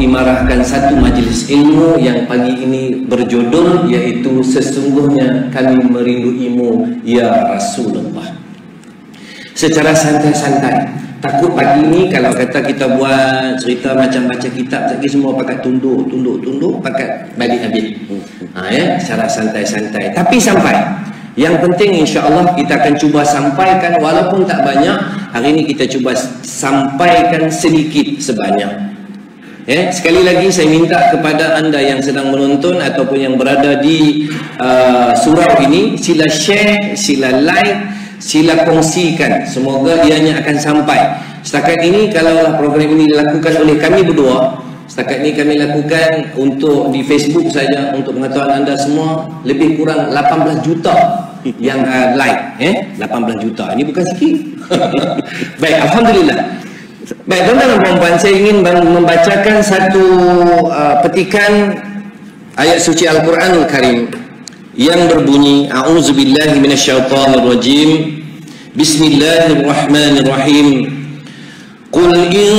dimarahkan satu majlis ilmu yang pagi ini berjudul iaitu Sesungguhnya Kami Merinduimu Ya Rasulullah. Secara santai-santai, takut pagi ini kalau kata kita buat cerita macam baca kitab lagi semua pakai tunduk pakai balik habis. Secara santai-santai tapi sampai. Yang penting insya-Allah kita akan cuba sampaikan walaupun tak banyak. Hari ini kita cuba sampaikan sedikit sebanyak. Sekali lagi saya minta kepada anda yang sedang menonton ataupun yang berada di surau ini, sila share, sila like, sila kongsikan. Semoga ianya akan sampai. Setakat ini kalaulah program ini dilakukan oleh kami berdua, setakat ini kami lakukan untuk di Facebook saja, untuk pengetahuan anda semua, lebih kurang 18 juta yang like. 18 juta, ini bukan sikit. Baik, Alhamdulillah. Baik, tuan-tuan dan puan-puan, saya ingin membacakan satu petikan ayat suci Al-Quranul Karim yang berbunyi, A'udzubillahi minasyaitonirrajim, Bismillahirrahmanirrahim. Qul in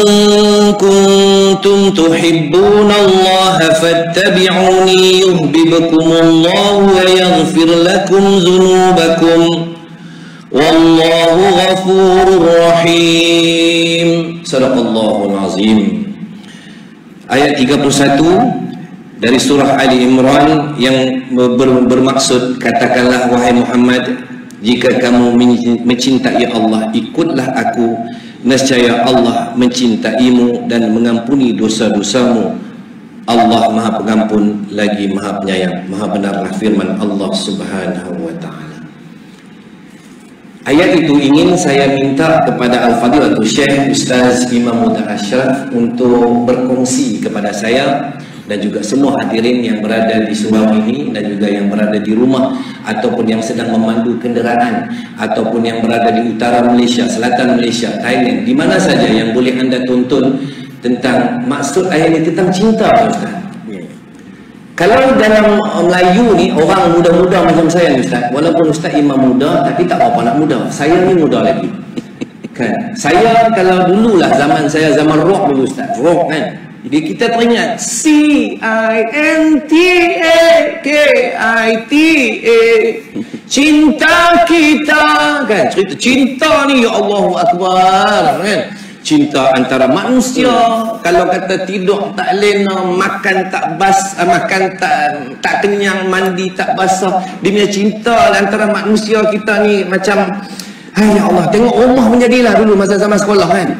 kuntum tuhibbunallaha fattabi'uni yuhibbukumullahu wa yaghfir lakum dzunubakum wallahu ghafurur rahim. Sadaqallahul azim. Ayat 31 dari surah Ali Imran yang bermaksud, katakanlah wahai Muhammad, jika kamu mencintai Allah, ikutlah aku, nescaya Allah mencintaimu dan mengampuni dosa-dosamu. Allah Maha Pengampun lagi Maha Penyayang. Maha benarlah firman Allah Subhanahu wa taala. Ayat itu ingin saya minta kepada Al-Fadilatul Syekh Ustaz Imam Muda Ashraf untuk berkongsi kepada saya dan juga semua hadirin yang berada di surau ini dan juga yang berada di rumah ataupun yang sedang memandu kenderaan ataupun yang berada di utara Malaysia, selatan Malaysia, Thailand, di mana saja yang boleh anda tonton tentang maksud ayat ini tentang cinta, Ustaz. Kalau dalam Melayu ni orang muda-muda macam saya ni Ustaz, walaupun Ustaz imam muda tapi tak apa nak muda. Saya ni muda lagi. Kan? Saya kalau dululah zaman saya zaman rock dulu Ustaz, rock kan. Jadi kita teringat CINTAKITA, cinta kita kan. Cerita cinta ni ya Allahu Akbar kan. Cinta antara manusia, kalau kata tidur tak lena, makan tak makan tak kenyang, mandi tak basah. Dia punya cinta antara manusia kita ni macam, ya Allah, tengok rumah menjadilah dulu masa zaman sekolah kan.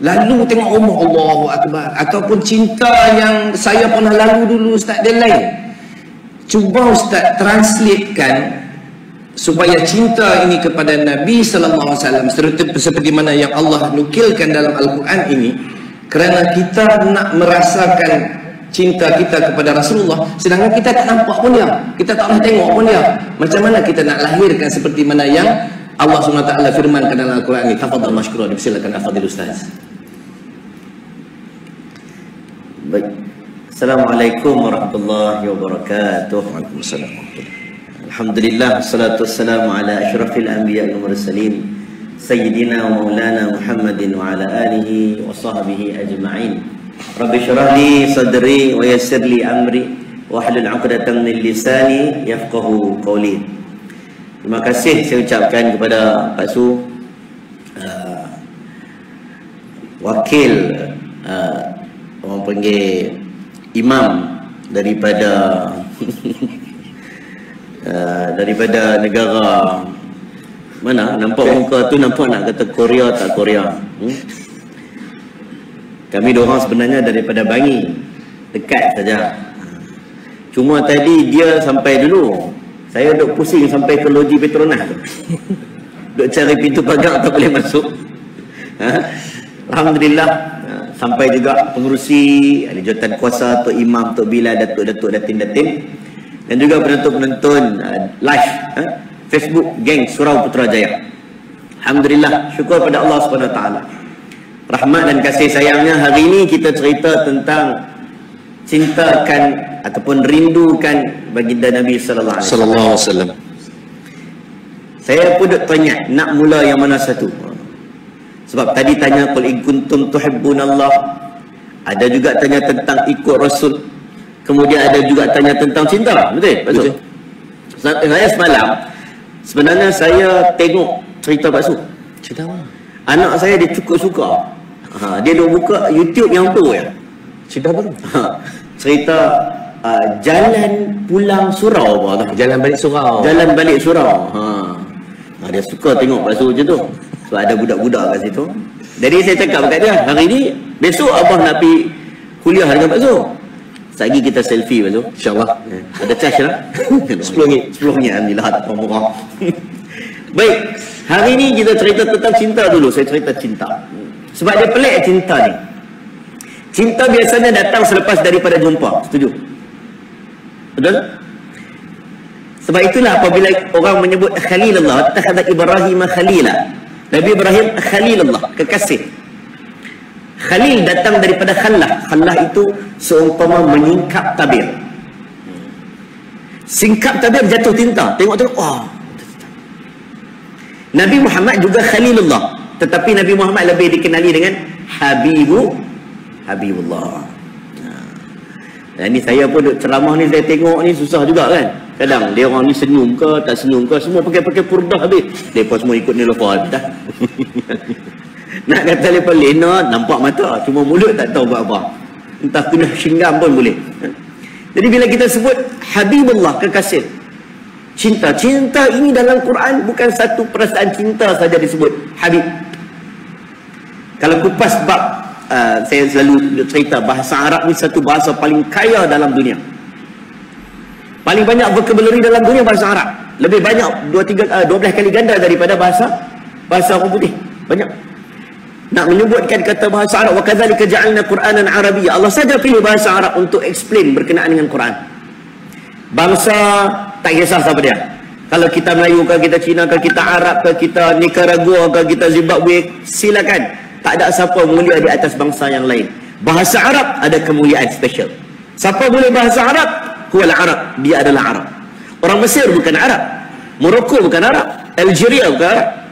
Lalu tengok rumah, Allahu Akbar. Ataupun cinta yang saya pernah lalu dulu Ustaz, dia lain. Cuba Ustaz translatekan supaya cinta ini kepada Nabi sallallahu alaihi wasallam seperti mana yang Allah nukilkan dalam Al-Quran ini, kerana kita nak merasakan cinta kita kepada Rasulullah sedangkan kita tak nampak pun dia, kita tak pernah tengok pun dia. Macam mana kita nak lahirkan seperti mana yang Allah SWT firmankan dalam Al-Quran ini? Tafadhal mashkura, dipersilakan Al-Fadhil Ustaz. Baik. Assalamualaikum warahmatullahi wabarakatuh. Waalaikumsalam. Alhamdulillah, wassalatu wassalamu ala asyrafil anbiya wal mursalin sayyidina wa maulana Muhammadin wa ala alihi wa sahbihi ajma'in. Rabbi syrah li sadri wa yassir li amri wa hlul 'uqdatam min lisani yafqahu qawli. Terima kasih saya ucapkan kepada Pak Su, wakil orang panggil imam daripada daripada negara mana. Nampak muka tu nampak nak kata Korea tak Korea. Kami diorang sebenarnya daripada Bangi, dekat saja. Cuma tadi dia sampai dulu, saya duk pusing sampai ke loji Petronas tu. Duk cari pintu pagar tak boleh masuk. Alhamdulillah, sampai juga pengerusi, ahli jawatan kuasa, Tok Imam, Tok Bilal, Datuk-datuk, datin-datin, dan juga penonton-penonton live Facebook geng Surau Putrajaya. Alhamdulillah, syukur pada Allah Subhanahu Wa Taala. Rahmat dan kasih sayangnya, hari ini kita cerita tentang cintakan ataupun rindukan baginda Nabi sallallahu alaihi wasallam. Saya pun teringat nak mula yang mana satu. Sebab tadi tanya qul in kuntum tuhibbunallah Ada juga tanya tentang ikut Rasul. Kemudian ada juga tanya tentang cinta. Betul? Saya semalam, sebenarnya saya tengok cerita Pak Su. Cerita apa? Anak saya dia cukup suka. Dia dah buka YouTube yang tu ya. Cerita apa tu? Cerita jalan pulang surau apa tu? Jalan balik surau. Jalan balik surau. Dia suka tengok Pak Su macam tu. Sebab ada budak-budak kat situ. Jadi saya cakap kat dia, hari ni besok abang nak pergi kuliah dengan Pak Su. Sekejap kita selfie Pak Su. InsyaAllah. Ada charge lah. RM10. Alhamdulillah, tak murah. Baik, hari ni kita cerita tentang cinta dulu. Saya cerita cinta. Sebab dia pelik cinta ni. Cinta biasanya datang selepas daripada jumpa. Setuju? Betul? Sebab itulah apabila orang menyebut Khalilullah, takhadha Ibrahim Khalila. Nabi Ibrahim Khalilullah, kekasih. Khalil datang daripada khallah. Khallah itu seumpama menyingkap tabir. Singkap tabir jatuh tinta. Tengok-tengok, wah. Nabi Muhammad juga Khalilullah. Tetapi Nabi Muhammad lebih dikenali dengan Habibullah. Dan ni saya pun duk ceramah ni, saya tengok ni susah juga kan. Kadang dia orang ni senyum ke, tak senyum ke, semua pakai purdah habis. Mereka semua ikut Nilofa dah. Nak kata mereka lena, nampak mata. Cuma mulut tak tahu buat apa. Entah kena singgam pun boleh. Jadi bila kita sebut Habibullah, kekasih, cinta ini dalam Quran bukan satu perasaan cinta saja disebut Habib. Kalau kupas bab, saya selalu cerita bahasa Arab ni satu bahasa paling kaya dalam dunia. Paling banyak vocabulary dalam dunia bahasa Arab. Lebih banyak 12 kali ganda daripada bahasa orang putih. Banyak. Nak menyebutkan kata bahasa Arab, wa kadzalika ja'alna Qur'anan Arabiyya. Allah saja pilih bahasa Arab untuk explain berkenaan dengan Quran. Bangsa tak kisah siapa dia. Kalau kita Melayu ke, kita Cina ke, kita Arab ke, kita Nicaragua ke, kita Zimbabwe, silakan. Tak ada siapa mulia di atas bangsa yang lain. Bahasa Arab ada kemuliaan special. Siapa boleh bahasa Arab? Huwal Arab. Dia adalah Arab. Orang Mesir bukan Arab. Morocco bukan Arab. Algeria bukan Arab.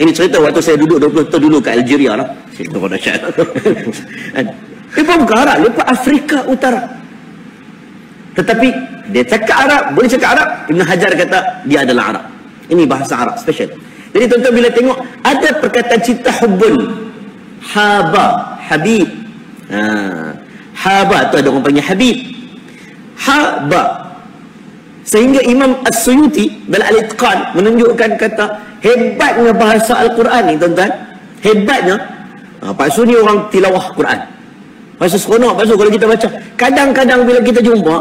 Ini cerita waktu saya duduk 20 tahun dulu kat Algeria lah. Cerita pada syat. Mereka bukan Arab. Mereka Afrika Utara. Tetapi dia cakap Arab, boleh cakap Arab. Ibn Hajar kata dia adalah Arab. Ini bahasa Arab special. Jadi tuan-tuan bila tengok ada perkataan cinta hubbun, haba, habib. Haba tu ada orang panggil habib. Haba. Sehingga Imam As-Suyuti dalam Al-Itqan menunjukkan kata hebatnya bahasa Al-Quran ni tuan-tuan. Hebatnya. Pak Su ni orang tilawah Quran. Bahasa seronok Pak Su kalau kita baca. Kadang-kadang bila kita jumpa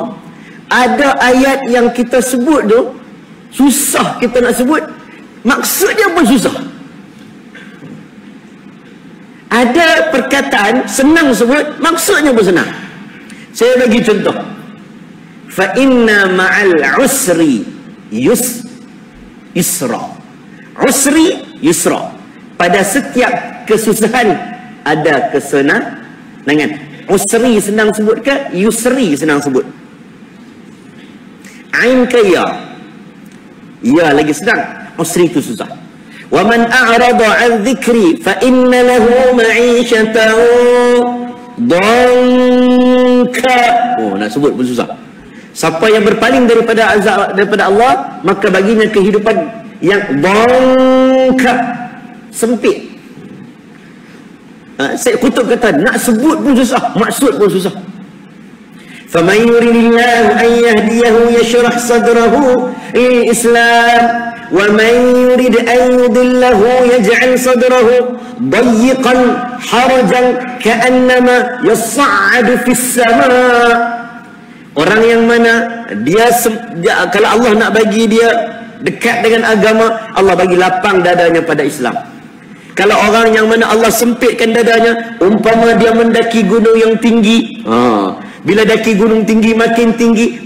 ada ayat yang kita sebut tu susah kita nak sebut. Maksudnya pun susah. Ada perkataan senang sebut, maksudnya pun senang. Saya bagi contoh. Fa inna ma'al usri yusra. Usri yusra. Pada setiap kesusahan ada kesenangan. Usri senang sebut ke? Yusri senang sebut. Ain ke ya? Ya lagi senang. Usri itu susah. Wa man a'rada 'an dhikri fa inna lahu ma'ishatan danka. Oh, nak sebut pun susah. Siapa yang berpaling daripada azab daripada Allah, maka baginya kehidupan yang danka, sempit. Saya kutub kata nak sebut pun susah, maksud pun susah. فَمَنْ يُرِدِ اللَّهُ أَنْ يَهْدِيَهُ يَشْرَحْ صَدْرَهُ لِلْإِسْلَامِ وَمَنْ يُرِدْ أَنْ يُضِلَّهُ يَجْعَلْ صَدْرَهُ ضَيِّقًا حَرَجًا كَأَنَّمَا يَصَّعَّدُ فِي السَّمَاءِ. Orang yang mana dia kalau Allah nak bagi dia dekat dengan agama, Allah bagi lapang dadanya pada Islam. Kalau orang yang mana Allah sempitkan dadanya, umpama dia mendaki gunung yang tinggi, bila daki gunung tinggi,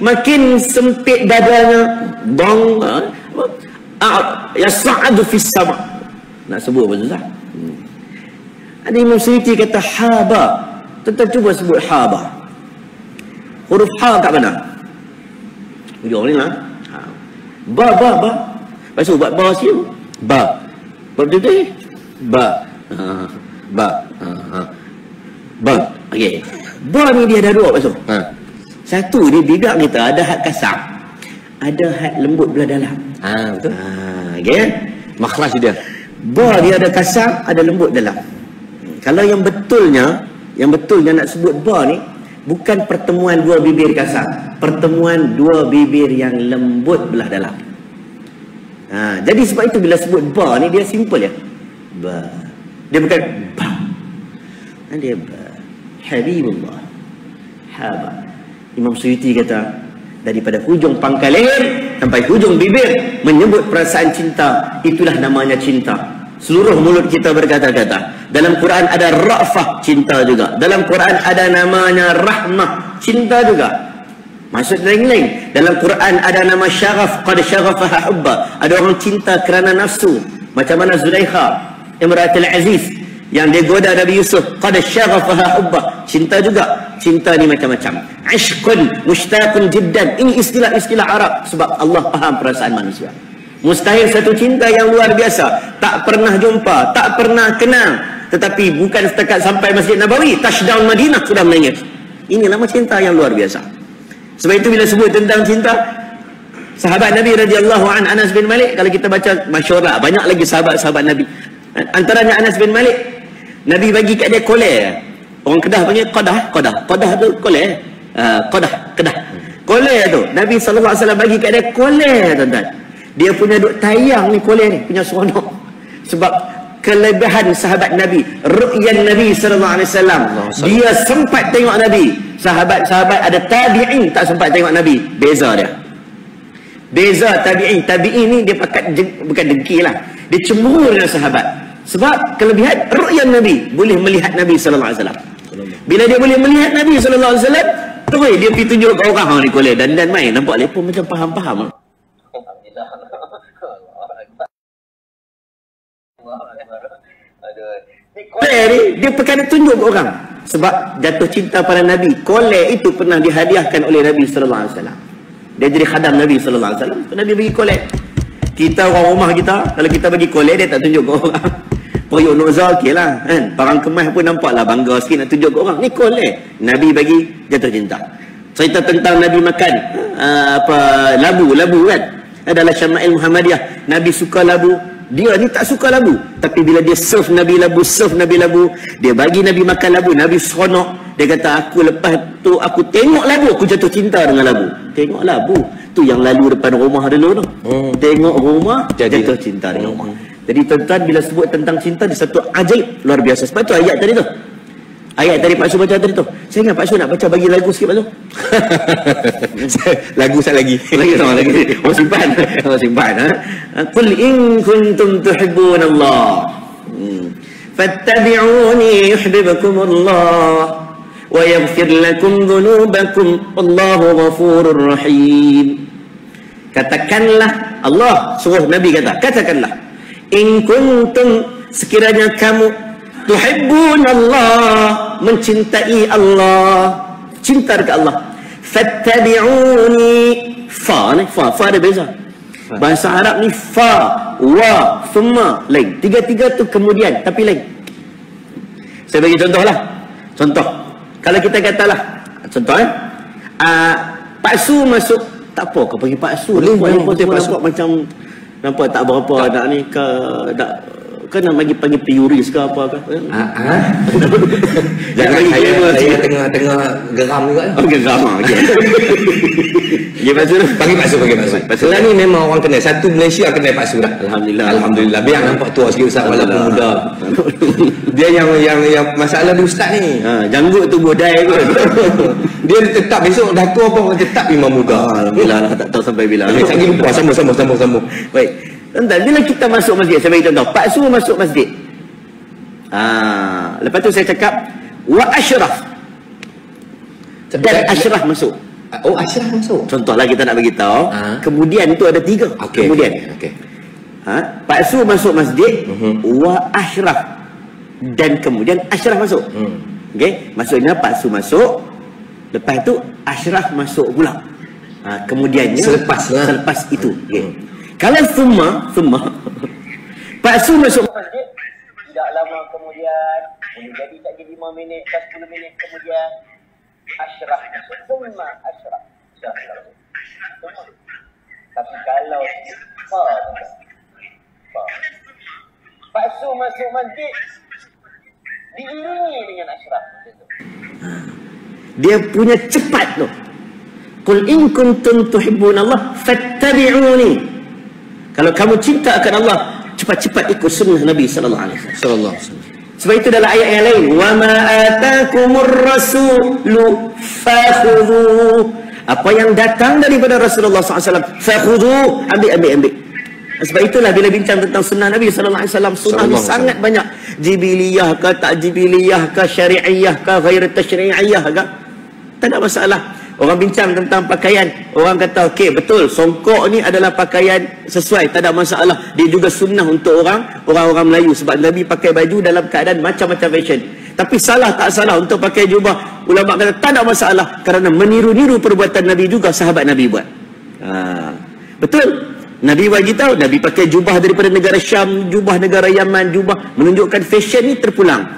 makin sempit dadanya. Yas'adu fis sama. Nak sebut apa susah? Ada Imam Suyuti kata haba. Tetap cuba sebut haba. Huruf ha kat mana? Hujung ni lah. Ba. Lepas tu buat ba siapa? Ba. Buat betul Ba. Ba. Ba. Okey. Ba ni dia ada dua Pak Su. Ha. Satu dia bidang kita ada had kasar, ada had lembut belah dalam. Betul. Okay? Makhraj dia. Ba dia ada kasar, ada lembut dalam. Kalau yang betulnya nak sebut ba ni bukan pertemuan dua bibir kasar, pertemuan dua bibir yang lembut belah dalam. Jadi sebab itu bila sebut ba ni dia simple ya. Ba. Dia bukan ba. Dia ba. Habibullah. Haba. Imam Suyuti kata daripada hujung pangkal leher sampai hujung bibir menyebut perasaan cinta, itulah namanya cinta. Seluruh mulut kita berkata-kata. Dalam Quran ada ra'fah, cinta juga. Dalam Quran ada namanya rahmah, cinta juga. Maksud lain-lain. Dalam Quran ada nama syaraf, qad syarafaha hubba. Ada orang cinta kerana nafsu. Macam mana Zulaikha, Imratul Aziz, yang dia goda Nabi Yusuf, qad syarafaha hubba. Cinta juga. Cinta ni macam-macam. Ishqun, mushtaqun jiddan. Ini istilah-istilah Arab. Sebab Allah faham perasaan manusia. Mustahil satu cinta yang luar biasa, tak pernah jumpa, tak pernah kenal, tetapi bukan setakat sampai Masjid Nabawi, touchdown Madinah sudah menangis. Ini nama cinta yang luar biasa. Sebab itu bila sebut tentang cinta, sahabat Nabi radhiyallahu an Anas bin Malik, kalau kita baca masyhurlah, banyak lagi sahabat-sahabat Nabi. Antaranya Anas bin Malik, Nabi bagi kat dia koleh. Orang Kedah panggil qadah tu koleh. Kedah. Koleh tu Nabi sallallahu alaihi wasallam bagi kat dia koleh, tuan-tuan. Dia punya duk tayang ni koleh ni, punya seronok. Sebab kelebihan sahabat Nabi, ru'yan Nabi sallallahu alaihi wasallam. Dia sempat tengok Nabi. Sahabat-sahabat ada tabi'in tak sempat tengok Nabi. Beza dia. Beza tabi'in. Tabi'in ni dia pakat bukan dengki lah. Dia cemburu dengan sahabat. Sebab kelebihan ru'yan Nabi, boleh melihat Nabi sallallahu alaihi wasallam. Bila dia boleh melihat Nabi sallallahu alaihi wasallam, terus dia pergi tunjuk ke orang ni koleh dan main. Nampak lepas macam faham-faham. Koleh ni dia perkara tunjuk ke orang. Sebab jatuh cinta pada Nabi, koleh itu pernah dihadiahkan oleh Nabi sallallahu alaihi wasallam. Dia jadi khadam Nabi sallallahu alaihi wasallam. Nabi bagi koleh. Kita orang rumah kita, kalau kita bagi koleh dia tak tunjuk ke orang. Periuk nuzul okeylah kan. Parang kemas pun nampaklah bangga sikit nak tunjuk ke orang. Ni koleh. Nabi bagi jatuh cinta. Cerita tentang Nabi makan labu kan. Adalah Syama'il Muhammadiyah. Nabi suka labu. Dia ni tak suka labu, tapi bila dia serve Nabi labu, dia bagi Nabi makan labu, Nabi seronok. Dia kata, aku lepas tu aku tengok labu, aku jatuh cinta dengan labu. Tengok labu tu yang lalu depan rumah dulu tu. Tengok rumah, jatuh cinta dengan rumah. Jadi tuan-tuan, bila sebut tentang cinta, di satu ajaib luar biasa. Sebab tu ayat tadi tu, ayat tadi Pak Su baca tadi tu, saya ingat Pak Su nak baca bagi lagu sikit Pak Su. Lagu satu lagi. Lagi. Oh simpan. Qul in kuntum tuhibbunallah fattabi'uni yuhibbukumullah wa yaghfir lakum dhunubakum wallahu ghafurur rahim. Katakanlah, Allah suruh Nabi katakanlah, in kuntum, sekiranya kamu tuhibbunallah, mencintai Allah, cinta dekat Allah, fattabi'uni. Fa ada beza. Bahasa Arab ni fa, wa, thumma, lain. Tiga-tiga tu kemudian, tapi lain. Saya bagi contohlah. Contoh. Kalau kita katalah, contoh Pak Su masuk, tak apa kau panggil Pak Su. Nampak macam nampak tak berapa nak ni ke nak kan nak bagi panggil piuris ke apa ke? Jangan saya tengah geram juga. Oh, geram okey. Ya Pak Su, panggil Pak Su. Pak Su ni memang orang kenal. Satu Malaysia kenal Pak Su dah. Alhamdulillah. Biar nampak tua sikit ustaz walaupun muda. Dia yang masalah dia ustaz ni. Janggut tu bodai pun. Dia tetap besok dah tua pun tetap imam muda. Alhamdulillah, tak tahu sampai bila. Lagi lupa sambung. Baik. Tentang bila kita masuk masjid, saya bagi contoh, Pak Su masuk masjid. Lepas tu saya cakap wa asyraf. Dan asyraf masuk. Oh, asyraf masuk. Contohlah kita nak bagi tahu, kemudian itu ada tiga. Kemudian. Pak Su masuk masjid, wa asyraf. Dan kemudian asyraf masuk. Okey, maksudnya Pak Su masuk, lepas tu asyraf masuk pula. Kemudiannya selepas itu. Okey. Kalau summa Pak Su masuk masjid, tidak lama kemudian, boleh jadi tak jadi 5 minit ke 10 minit kemudian, asyraf, summa asyraf. Tapi kalau Faksu masuk masjid diiringi dengan asyraf. Dia punya cepat tu. Qul in kuntum tuhibbunallah fattabi'uni. Kalau kamu cinta akan Allah, cepat-cepat ikut sunnah Nabi sallallahu alaihi wasallam. Sebab itu dalam ayat yang lain, wa ma atakumur rasulu fakhudhu. Apa yang datang daripada Rasulullah SAW, fakhudhu, ambil. Sebab itulah bila bincang tentang sunnah Nabi sallallahu alaihi wasallam, sunnah ni sangat banyak. Jibiliyah ke, tak jibiliyah ke, syari'iyah ke, ghair tasyri'iyah ke, tak ada masalah. Orang bincang tentang pakaian, orang kata okey, betul, songkok ni adalah pakaian sesuai, tak ada masalah. Dia juga sunnah untuk orang Melayu, sebab Nabi pakai baju dalam keadaan macam-macam fashion. Tapi salah tak salah untuk pakai jubah, ulama kata tak ada masalah, kerana meniru-niru perbuatan Nabi juga sahabat Nabi buat. Betul, Nabi bagi tahu, Nabi pakai jubah daripada negara Syam, jubah negara Yaman, jubah menunjukkan fashion ni terpulang.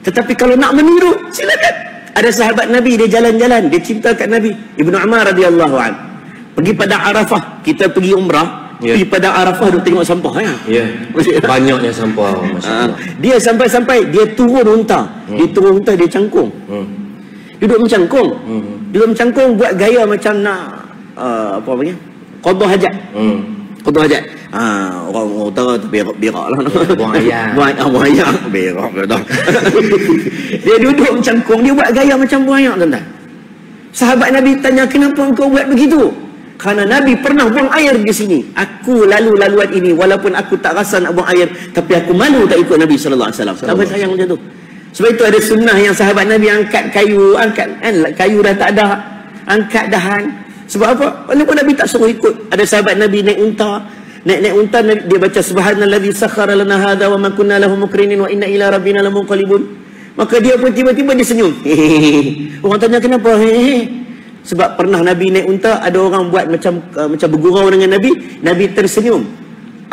Tetapi kalau nak meniru, silakan. Ada sahabat Nabi, dia jalan-jalan, dia cinta kat Nabi. Ibnu Umar radhiyallahu an pergi pada Arafah, kita pergi umrah, pergi pada Arafah duk tengok sampah ya. Banyaknya sampah. Dia sampai-sampai dia turun unta. Dia turun unta, dia cangkung. Duduk mencangkung. Duduk mencangkung buat gaya macam nak apa panggil? Qada hajat. Qada hajat. Orang utara tu berak lah. Buang air. Buang air. Berak ke dah. Dia duduk mencangkung, dia buat gaya macam buang air, tuan-tuan. Sahabat Nabi tanya, kenapa engkau buat begitu? Kerana Nabi pernah buang air di sini. Aku lalu-laluan ini, walaupun aku tak rasa nak buang air, tapi aku malu tak ikut Nabi sallallahu alaihi wasallam. Apa sayang macam tu? Sebab itu ada sunnah yang sahabat Nabi angkat kayu, kayu dah tak ada, angkat dahan. Sebab apa? Walaupun Nabi tak suruh ikut. Ada sahabat Nabi naik unta, naik unta, dia baca subhanallazi sakhkhara lana hadza wa ma kunna lahu muqrinin wa inna ila rabbina lamunqalibun. Maka dia pun tiba-tiba dia senyum. Orang tanya kenapa? Sebab pernah Nabi naik unta, ada orang buat macam bergurau dengan Nabi, Nabi tersenyum.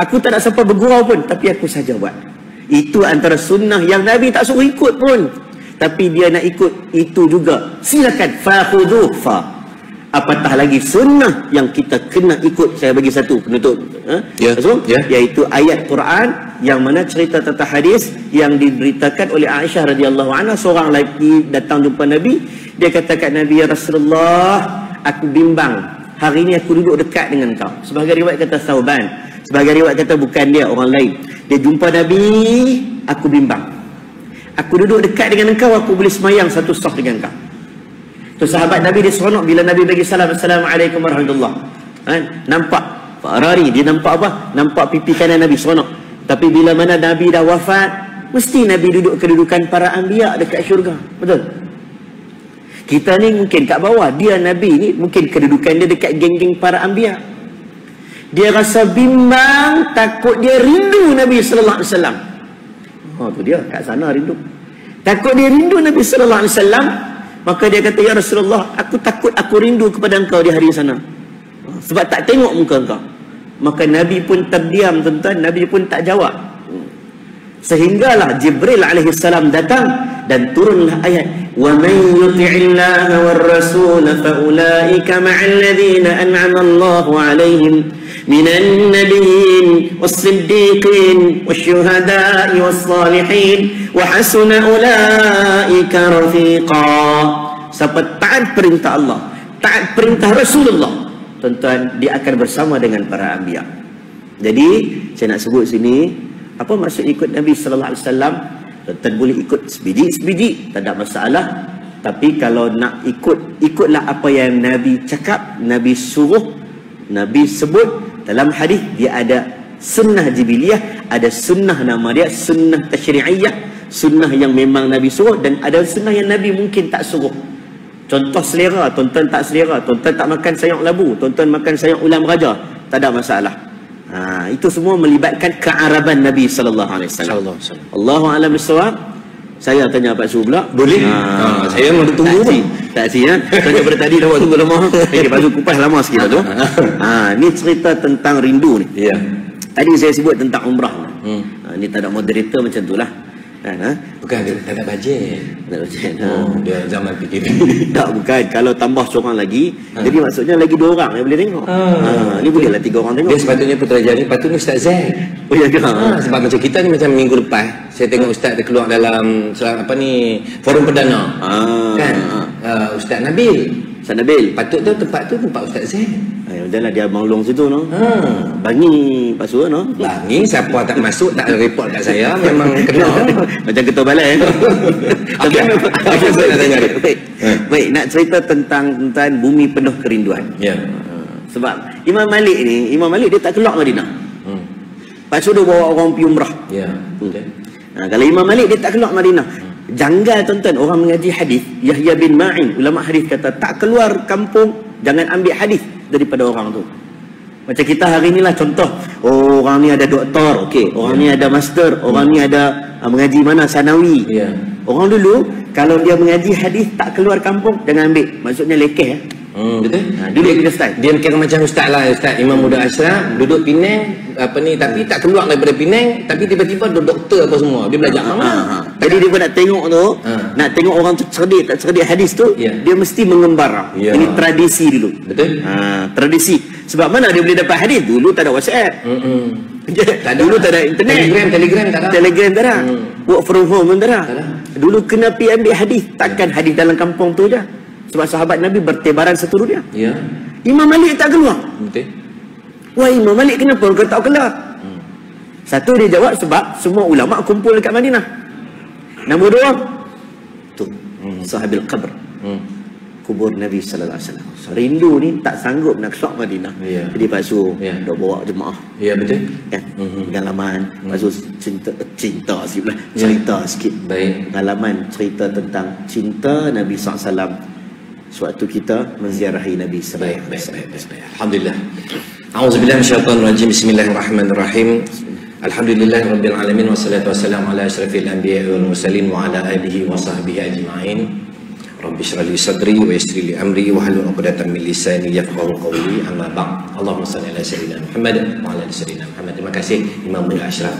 Aku tak nak sampai bergurau pun, tapi aku saja buat. Itu antara sunnah yang Nabi tak suruh ikut pun, tapi dia nak ikut, itu juga silakan. Fakhudhu fa. Apatah lagi sunnah yang kita kena ikut. Saya bagi satu penutup, iaitu ayat Quran yang mana cerita tentang hadis yang diberitakan oleh Aisyah radhiyallahu anha. Seorang lelaki datang jumpa Nabi, dia kata kat Nabi, ya Rasulullah, aku bimbang, hari ini aku duduk dekat dengan kau. Sebagai riwayat kata Thauban, sebagai riwayat kata bukan dia, orang lain. Dia jumpa Nabi, aku bimbang, aku duduk dekat dengan engkau, aku boleh semayang satu saf dengan kau. Tu sahabat Nabi dia seronok bila Nabi bagi salam, assalamualaikum warahmatullahi. Nampak Rari, dia nampak apa? Nampak pipi kanan Nabi, seronok. Tapi bila mana Nabi dah wafat, mesti Nabi duduk kedudukan para anbiya dekat syurga. Betul? Kita ni mungkin kat bawah, dia Nabi ni mungkin kedudukan dia dekat geng-geng para anbiya. Dia rasa bimbang, takut, dia rindu Nabi sallallahu alaihi wasallam. Oh tu dia, kat sana rindu. Takut dia rindu Nabi sallallahu alaihi wasallam. Maka dia kata, ya Rasulullah, aku takut, aku rindu kepada engkau di hari sana, sebab tak tengok muka engkau. Maka Nabi pun terdiam, tuan-tuan. Nabi pun tak jawab. Sehinggalah Jibril alaihissalam datang dan turunlah ayat, wa man yuti'illaha war rasul fa ulaika ma'al ladzina an'ama Allahu 'alaihim minan nabiyyin was-siddiqin wasyuhada'i was-salihin wa hasuna ulaika rafiqa. Siapa taat perintah Allah, taat perintah Rasulullah, tuan-tuan, dia akan bersama dengan para anbiya. Jadi saya nak sebut sini, apa maksud ikut Nabi sallallahu alaihi wasallam? Tuan boleh ikut sebiji-sebiji, tak ada masalah. Tapi kalau nak ikut, ikutlah apa yang Nabi cakap, Nabi suruh, Nabi sebut. Dalam hadis dia ada sunnah jibiliyah, ada sunnah nama dia sunnah tasyri'iyah, sunnah yang memang Nabi suruh, dan ada sunnah yang Nabi mungkin tak suruh. Contoh selera, tuan-tuan tak selera, tuan-tuan tak makan sayur labu, tuan-tuan makan sayur ulam raja, tak ada masalah. Itu semua melibatkan kearaban Nabi sallallahu alaihi wasallam. Allahu a'lam bissawab. Saya tanya Pak Su pula. Boleh? Saya mau tunggu. Tak si ya. Tanya pada tadi dah tunggu lama. Okey, Pak Su kupas lama sikit tu. Ni cerita tentang rindu ni. Ya. Tadi saya sebut tentang umrah. Ni tak ada moderator macam itulah. Kan, Bukan dia tak ada bajet. tak bajet. Dia zaman PKP. Tak, bukan. Kalau tambah seorang lagi, jadi maksudnya lagi 2 orang yang boleh tengok. Ni bolehlah 3 orang tengok. Dia sepatutnya Putrajaya ni, patutnya Ustaz Zaid. Oh ya ke? Sebab macam kita ni, macam minggu lepas saya tengok Ustaz dia keluar dalam forum perdana. Kan? Ustaz Nabil. Ustaz Nabil. Patut tu tempat Ustaz Zaid. Udahlah dia Maulong situ no. Bangi pasu no. Bangi siapa tak masuk tak report kat saya memang kena. Macam ketua balai. Okey. Okey, saya nak tanya dia. Baik, nak cerita tentang bumi penuh kerinduan. Ya. Sebab Imam Malik dia tak keluar Madinah. Lepas tu dia bawa orang pergi umrah. Ya. Kalau Imam Malik dia tak keluar Madinah. Janggal tuan-tuan orang mengaji hadis. Yahya bin Ma'in ulama hadis kata tak keluar kampung jangan ambil hadis daripada orang tu. Macam kita hari inilah contoh, orang ni ada doktor, okey, orang ni ada master, orang ni ada mengaji mana sanawi. Ya. Orang dulu kalau dia mengaji hadis tak keluar kampung jangan ambil. Maksudnya lekeh. Betul. Dulu dia style. Dia kira macam ustaz lah, Ustaz Imam Muda Ashraf duduk Penang tapi tak keluar daripada Penang, tapi tiba-tiba doktor apa semua. Dia belajar mana? Jadi dia pun nak tengok tu, nak tengok orang tu cerdik tak cerdik hadis tu, dia mesti mengembara. Ini tradisi dulu. Betul? Tradisi. Sebab mana dia boleh dapat hadis? Dulu tak ada WhatsApp. Dulu tak ada internet. Telegram tak ada. Work from home pun tak ada. Dulu kena pergi ambil hadis. Takkan hadis dalam kampung tu je. Sebab sahabat Nabi bertebaran satu dunia. Ya. Imam Malik tak keluar. Betul. Wah, Imam Malik kenapa kau tak keluar? Satu dia jawab sebab semua ulama kumpul dekat Madinah. Nombor 2 tu sahabil qabr. Kubur Nabi sallallahu alaihi wasallam. Rindu ni tak sanggup nak keluar Madinah. Jadi pasu dok bawa jemaah. Ya betul. Kan? Pengalaman pasu cinta sikitlah. Cerita sikit. Baik. Pengalaman cerita tentang cinta Nabi sallallahu alaihi wasallam sewaktu kita menziarahi Nabi sallallahu alaihi wasallam. Baik. Alhamdulillah. A'udzubillahi minasyaitonir rajim. Bismillahirrahmanirrahim. Alhamdulillahirabbil alamin wassalatu wassalamu ala asyrafil anbiya'i wal mursalin wa ala alihi wa sahbihi ajma'in. Rabbi shrah li sadri wa yassir li amri wa hlul 'uqdatam min lisani yafqahu qawli. Amma ba'd. Allahumma shalli ala sayyidina Muhammad wa ala ali sayyidina Muhammad. Terima kasih Imam Muda Ashraf.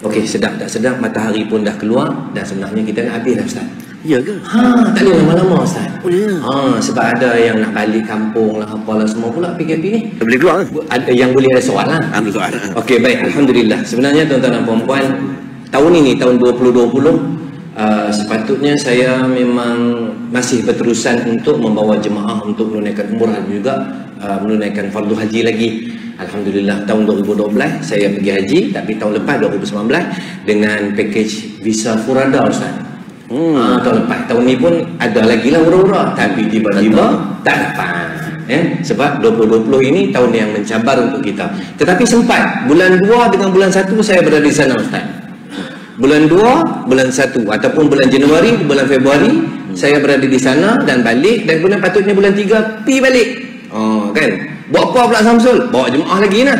Okey, sedap tak sedap matahari pun dah keluar dan sebenarnya kita nak habis dah Ustaz. Ya ke? Tak boleh lama-lama Ustaz. Oh ya. Sebab ada yang nak balik kampung lah apalah semua pula PKP ni. Tak boleh keluar. Ada yang boleh ada soal lah. Ada soal. Okey, baik, alhamdulillah. Sebenarnya tuan-tuan dan puan-puan, tahun ini tahun 2020 sepatutnya saya memang masih berterusan untuk membawa jemaah untuk menunaikan umrah dan juga menunaikan fardu haji lagi. Alhamdulillah tahun 2012 saya pergi haji, tapi tahun lepas 2019 dengan package visa Furada Ustaz. Tahun lepas, tahun ni pun ada lagi lah ura-ura, tapi tiba-tiba tak dapat. Sebab 2020 ini tahun yang mencabar untuk kita. Tetapi sempat bulan 2 dengan bulan 1 saya berada di sana Ustaz. Bulan 2, bulan 1 ataupun bulan Januari, bulan Februari saya berada di sana dan balik, dan kemudian patutnya bulan 3 pi balik. Kan? Bawa apa pula Samsul? Bawa jemaah lagi nah.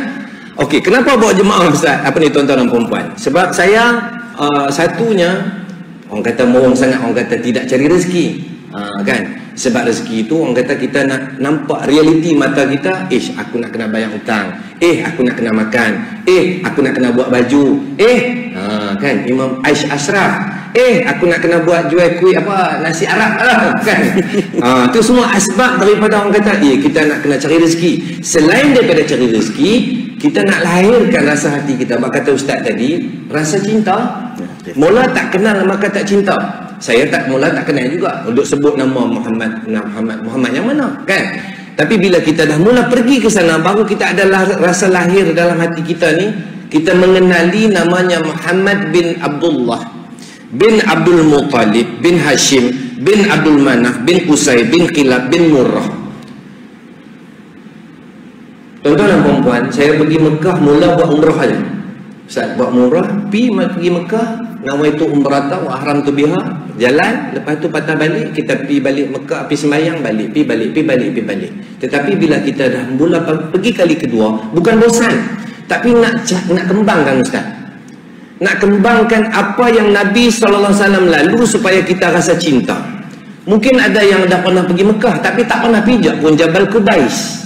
Okey, kenapa bawa jemaah Ustaz? Apa ni tuan-tuan dan puan-puan? Sebab saya satunya orang kata mohon sangat, orang kata tidak cari rezeki. Kan? Sebab rezeki itu orang kata kita nak nampak realiti mata kita. Aku nak kena bayar hutang. Aku nak kena makan. Aku nak kena buat baju. Kan? Imam Aish Ashraf. Aku nak kena buat jual kuih apa, nasi Arab lah. Kan? Itu semua asbab daripada orang kata kita nak kena cari rezeki. Selain daripada cari rezeki, kita nak lahirkan rasa hati kita. Apa kata Ustaz tadi, rasa cinta. Mula tak kenal maka tak cinta. Saya mula tak kenal juga untuk sebut nama Muhammad yang mana, kan? Tapi bila kita dah mula pergi ke sana, baru kita ada rasa lahir dalam hati kita ni, kita mengenali namanya Muhammad bin Abdullah bin Abdul Muttalib bin Hashim bin Abdul Manaf bin Qusay bin Qilab bin Murrah. Tuan-tuan dan puan-puan, saya pergi Mekah mula buat umrah aja. Ustaz buat umrah, pergi Mekah, nawaitu umrata wa ahramtu biha, jalan, lepas tu patah balik, kita pergi balik Mekah, pergi sembahyang, balik, pergi balik. Tetapi bila kita dah mula pergi kali kedua, bukan bosan, tapi nak kembangkan Ustaz. Nak kembangkan apa yang Nabi SAW lalu supaya kita rasa cinta. Mungkin ada yang dah pernah pergi Mekah tapi tak pernah pijak pun Jabal Qubais.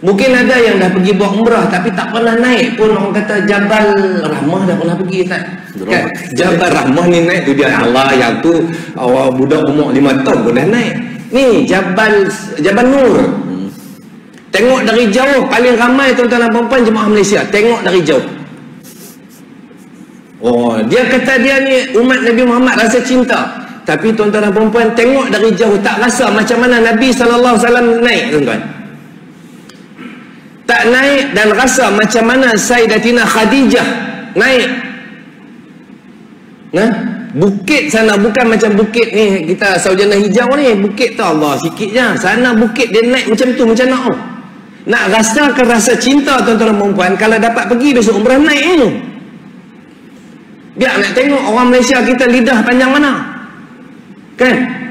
Mungkin ada yang dah pergi buat umrah tapi tak pernah naik pun. Orang kata Jabal Rahmah dah pernah pergi tak? Kan? Jabal Rahmah ni naik tu dia Allah, yang tu awal budak umur 5 tahun pun dah naik. Ni Jabal Nur. Tengok dari jauh, paling ramai tuan-tuan dan puan-puan jemaah Malaysia. Tengok dari jauh. Oh, dia kata dia ni umat Nabi Muhammad rasa cinta. Tapi tuan-tuan dan puan-puan tengok dari jauh tak rasa macam mana Nabi SAW naik, tuan-tuan. Tak naik dan rasa macam mana Sayyidatina Khadijah naik. Nah, bukit sana bukan macam bukit ni kita Sarjana Hijau ni, bukit tu Allah sikit je. Sana bukit dia naik macam tu, macam nak. Nak rasakan rasa cinta tuan-tuan dan puan-puan, kalau dapat pergi besok umrah naik ni. Biar nak tengok orang Malaysia kita lidah panjang mana. Kan?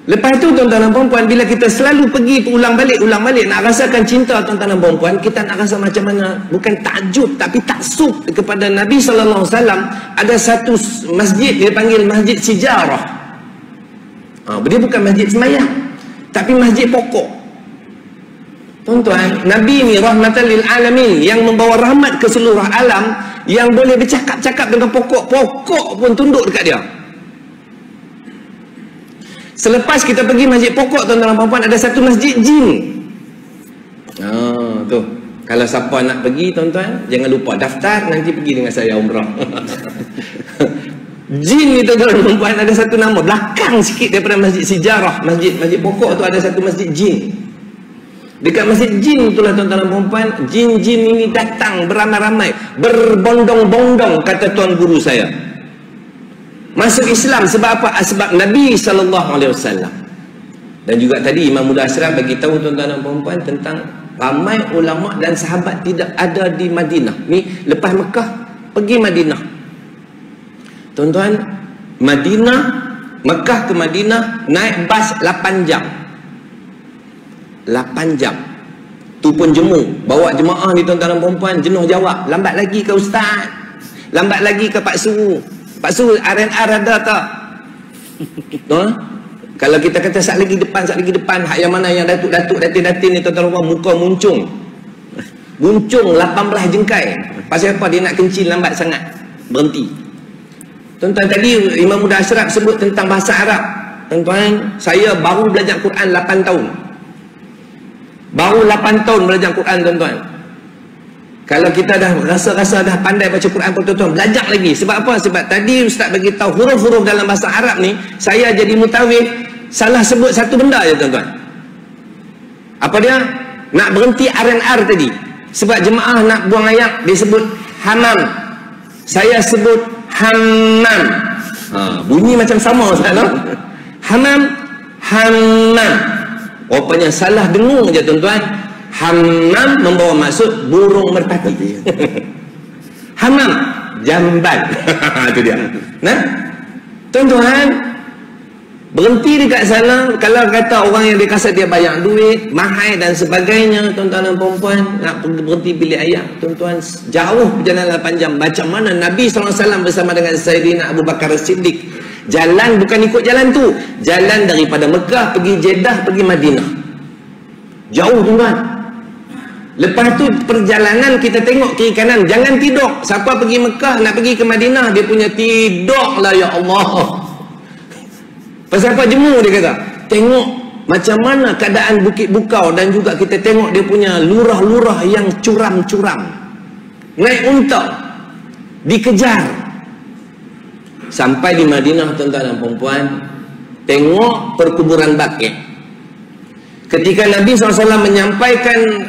Lepas tu tuan-tuan dan puan-puan, bila kita selalu pergi ulang balik nak rasakan cinta tuan-tuan dan puan-puan, kita nak rasa macam mana, bukan takjub tapi taksub kepada Nabi sallallahu alaihi wasallam. Ada satu masjid dia panggil Masjid Sijarah. Dia bukan masjid sembahyang tapi masjid pokok. Tuan-tuan, Nabi ni rahmatan lil alamin, yang membawa rahmat ke seluruh alam, yang boleh bercakap-cakap dengan pokok-pokok pun tunduk dekat dia. Selepas kita pergi masjid pokok, tuan-tuan dan puan-puan, ada satu masjid jin. Tu. Kalau siapa nak pergi, tuan-tuan, jangan lupa daftar, nanti pergi dengan saya umrah. Jin ni tuan-tuan dan puan-puan ada satu nama belakang sikit daripada Masjid Sijarah. Masjid pokok tu ada satu masjid jin. Dekat masjid jin itulah tuan-tuan dan puan-puan, jin-jin ini datang beramai-ramai, berbondong-bondong, kata tuan guru saya. Masuk Islam sebab apa? Sebab Nabi SAW. Dan juga tadi Imam Muda Ashraf bagi tahu tuan-tuan dan puan-puan tentang ramai ulama dan sahabat tidak ada di Madinah. Ni lepas Mekah pergi Madinah. Tuan-tuan, Mekah ke Madinah naik bas 8 jam. 8 jam. Tu pun jemu. Bawa jemaah ni tuan-tuan dan puan-puan, jenuh jawab. Lambat lagi ke Ustaz? Lambat lagi ke Pak Su? Pak Su, R&R ada tak? Kalau kita kata sat lagi depan, hak yang mana yang datuk-datuk, datin-datin ni tuan-tuan dan puan, muka muncung 18 jengkai. Pasal apa? Dia nak kencing lambat sangat, berhenti. Tuan-tuan, tadi Imam Muda Ashraf sebut tentang bahasa Arab. Tuan-tuan, saya baru belajar Quran 8 tahun. Baru 8 tahun belajar Quran, tuan-tuan. Kalau kita dah rasa-rasa dah pandai baca Quran pun, tuan-tuan, belajar lagi. Sebab apa? Sebab tadi Ustaz bagi tahu huruf-huruf dalam bahasa Arab ni, saya jadi mutawif salah sebut satu benda je, tuan-tuan. Apa dia? Nak berhenti R&R tadi. Sebab jemaah nak buang air, dia sebut hamam. Saya sebut hammam. Bunyi macam sama, Ustaz, no? Hamam. Rupanya salah dengung je, tuan-tuan. Hammam membawa maksud burung merpati. Hammam, jamban. Itu dia. Nah, tuan-tuan, berhenti dekat sana. Kalau kata orang yang dia rasa dia banyak duit, mahal dan sebagainya, tuan-tuan dan puan-puan, nak berhenti pilih ayam, tuan-tuan, jauh perjalanan 8 jam. Macam mana Nabi SAW bersama dengan Sayyidina Abu Bakar As-Siddiq jalan, bukan ikut jalan tu, jalan daripada Mekah pergi Jeddah, pergi Madinah. Jauh, tuan-tuan. Lepas tu perjalanan kita tengok kiri kanan, jangan tidur. Siapa pergi Mekah nak pergi ke Madinah, dia punya tidur lah, ya Allah. Pasal apa? Jemu, dia kata. Tengok macam mana keadaan Bukit Bukau, dan juga kita tengok dia punya lurah-lurah yang curam-curam. Naik unta, dikejar. Sampai di Madinah, tuan-tuan dan puan-puan, tengok perkuburan Baqi'. Ketika Nabi SAW menyampaikan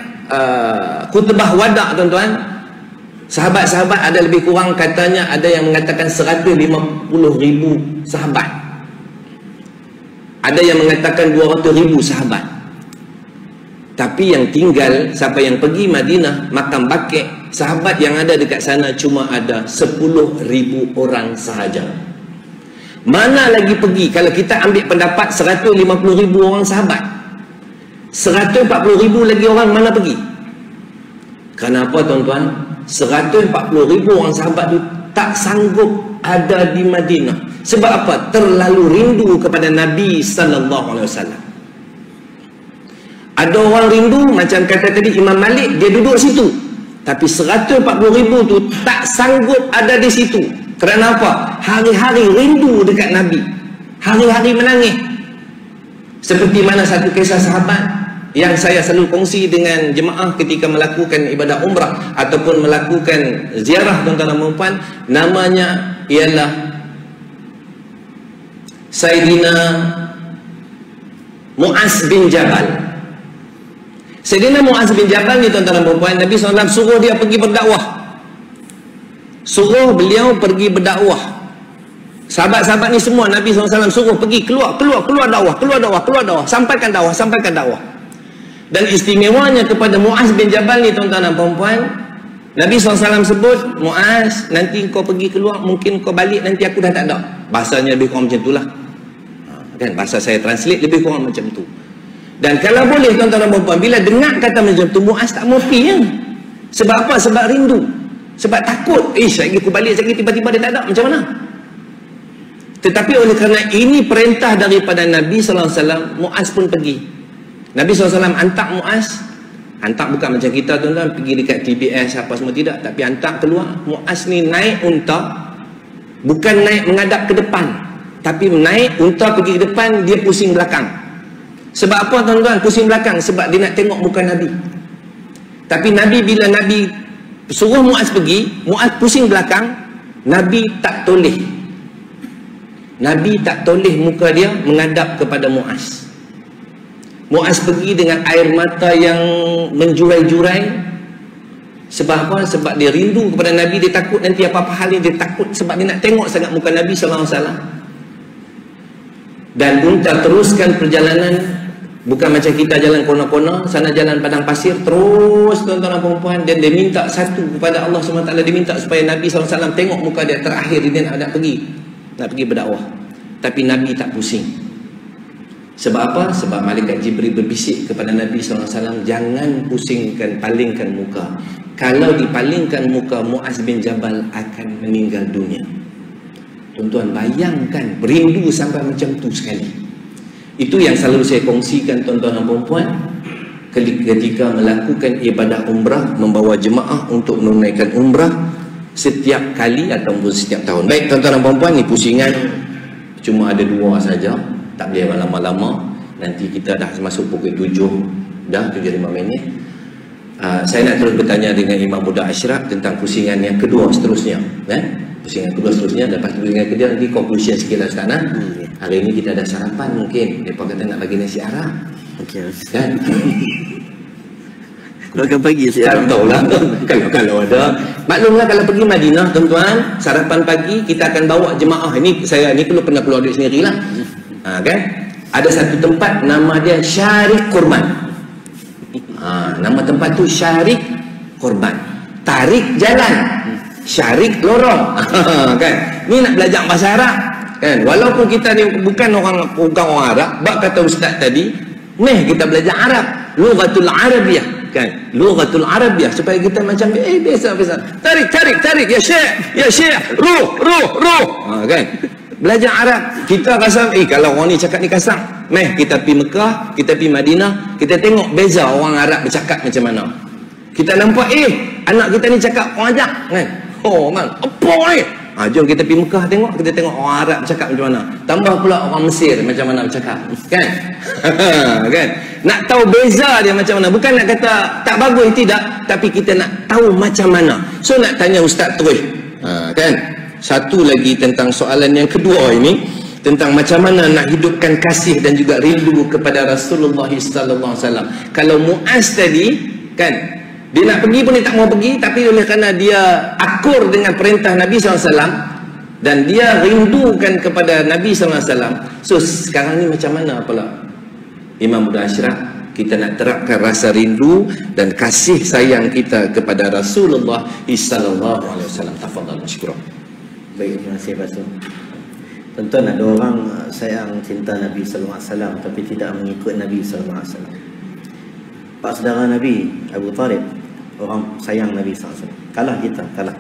khutbah wada', tuan-tuan, sahabat-sahabat ada lebih kurang, katanya ada yang mengatakan 150,000 sahabat, ada yang mengatakan 200,000 sahabat. Tapi yang tinggal, siapa yang pergi Madinah makam Baqi', sahabat yang ada dekat sana cuma ada 10,000 orang sahaja. Mana lagi pergi? Kalau kita ambil pendapat 150,000 orang sahabat, 140,000 lagi orang mana pergi? Kenapa, tuan-tuan? 140,000 orang sahabat tu tak sanggup ada di Madinah. Sebab apa? Terlalu rindu kepada Nabi SAW. Ada orang rindu, macam kata tadi Imam Malik, dia duduk situ. Tapi 140,000 tu tak sanggup ada di situ. Kerana apa? Hari-hari rindu dekat Nabi. Hari-hari menangis. Seperti mana satu kisah sahabat yang saya selalu kongsi dengan jemaah ketika melakukan ibadah umrah ataupun melakukan ziarah tuan-tuan dan puan-puan, namanya ialah Sayyidina Mu'az bin Jabal. Sayyidina Mu'az bin Jabal ni tuan-tuan dan puan-puan, Nabi SAW suruh dia pergi berdakwah. Suruh beliau pergi berdakwah. Sahabat-sahabat ni semua Nabi SAW suruh pergi keluar dakwah, sampaikan dakwah. Dan istimewanya kepada Mu'az bin Jabal ni tuan-tuan dan puan-puan, Nabi SAW sebut, Mu'az, nanti kau pergi keluar, mungkin kau balik nanti aku dah tak ada. Bahasanya lebih kurang macam itulah. Kan bahasa saya translate lebih kurang macam tu. Dan kalau boleh tuan-tuan dan puan-puan, bila dengar kata macam tu, Mu'az tak mau pergi ya. Sebab apa? Sebab rindu. Sebab takut. Lagi aku balik lagi tiba-tiba dia tak ada. Macam mana? Tetapi oleh kerana ini perintah daripada Nabi SAW, Mu'az pun pergi. Nabi SAW hantar Mu'az. Hantar bukan macam kita tuan-tuan, pergi dekat TBS apa semua, tidak. Tapi hantar keluar. Mu'az ni naik unta. Bukan naik menghadap ke depan. Tapi naik unta pergi ke depan, dia pusing belakang. Sebab apa tuan-tuan pusing belakang? Sebab dia nak tengok muka Nabi. Tapi Nabi, bila Nabi suruh Mu'az pergi, Mu'az pusing belakang, Nabi tak toleh. Nabi tak toleh muka dia menghadap kepada Mu'az. Mu'az pergi dengan air mata yang menjurai-jurai. Sebab apa? Sebab dia rindu kepada Nabi, dia takut nanti apa-apa hal dia takut, sebab dia nak tengok sangat muka Nabi SAW. Dan unta teruskan perjalanan. Bukan macam kita jalan kona-kona, sana jalan padang pasir, terus tuan-tuan dan puan-puan. Dan dia minta satu kepada Allah SWT, dia minta supaya Nabi SAW tengok muka dia. Terakhir dia nak pergi berdakwah. Tapi Nabi tak pusing. Sebab apa? Sebab malaikat Jibril berbisik kepada Nabi SAW, jangan pusingkan, palingkan muka. Kalau dipalingkan muka, Mu'az bin Jabal akan meninggal dunia. Tuan-tuan bayangkan, berindu sampai macam tu sekali. Itu yang selalu saya kongsikan tuan-tuan dan puan-puan ketika melakukan ibadah umrah, membawa jemaah untuk menunaikan umrah setiap kali ataupun setiap tahun. Baik tuan-tuan dan puan-puan, ni pusingan cuma ada 2 saja, tak boleh lama-lama. Nanti kita dah masuk pukul 7, dah 7.05 minit. Saya nak terus bertanya dengan Imam Budak Ashraf tentang pusingan yang kedua seterusnya. Pusingan kedua seterusnya, lepas pusingan kedua nanti conclusion sikit lah Ustaz. Hari ini kita ada sarapan mungkin. Mereka kata nak bagi nasi Arab. Okey. Kan? Kau akan pagi nasi Arab? Tak tahulah. Kalau ada. Maklumlah kalau pergi Madinah tuan-tuan, sarapan pagi kita akan bawa jemaah. Ini saya ni perlu pernah keluar duit sendirilah. Kan? Ada satu tempat nama dia Syarik Kurban. Nama tempat tu Syarik Kurban. Tarik jalan, Syarik lorong. Kan? Ni nak belajar bahasa Arab. Kan? Walaupun kita ni bukan orang Arab, bab kata ustaz tadi, kita belajar Arab, lughatul Arabiyah, kan? Lughatul Arabiyah supaya kita macam biasa. Tarik ya syekh, ruh. Kan? Belajar Arab. Kita rasa kalau orang ni cakap ni kasar. Kita pergi Mekah, kita pergi Madinah, kita tengok beza orang Arab bercakap macam mana. Kita nampak anak kita ni cakap orang ajak, kan? Apa ni? Jom kita pergi Mekah tengok, kita tengok orang Arab bercakap macam mana. Tambah pula orang Mesir macam mana bercakap, kan? Kan? Nak tahu beza dia macam mana. Bukan nak kata tak bagus, tidak, tapi kita nak tahu macam mana. So nak tanya ustaz terus. Kan? Satu lagi tentang soalan yang kedua ini, tentang macam mana nak hidupkan kasih dan juga rindu kepada Rasulullah sallallahu alaihi wasallam. Kalau Mu'az tadi, kan, dia nak pergi pun dia tak mau pergi, tapi oleh kerana dia akur dengan perintah Nabi SAW dan dia rindukan kepada Nabi SAW. So sekarang ni macam mana pula Imam Budak Ashraf, kita nak terapkan rasa rindu dan kasih sayang kita kepada Rasulullah sallallahu alaihi wasallam. Tafadhal masykuran. Baik, terima kasih Pastor. Tuan-tuan, ada orang sayang cinta Nabi sallallahu alaihi wasallam tapi tidak mengikut Nabi sallallahu alaihi wasallam. Pak saudara Nabi Abu Talib, orang sayang Nabi SAW, kalah kita, kalah.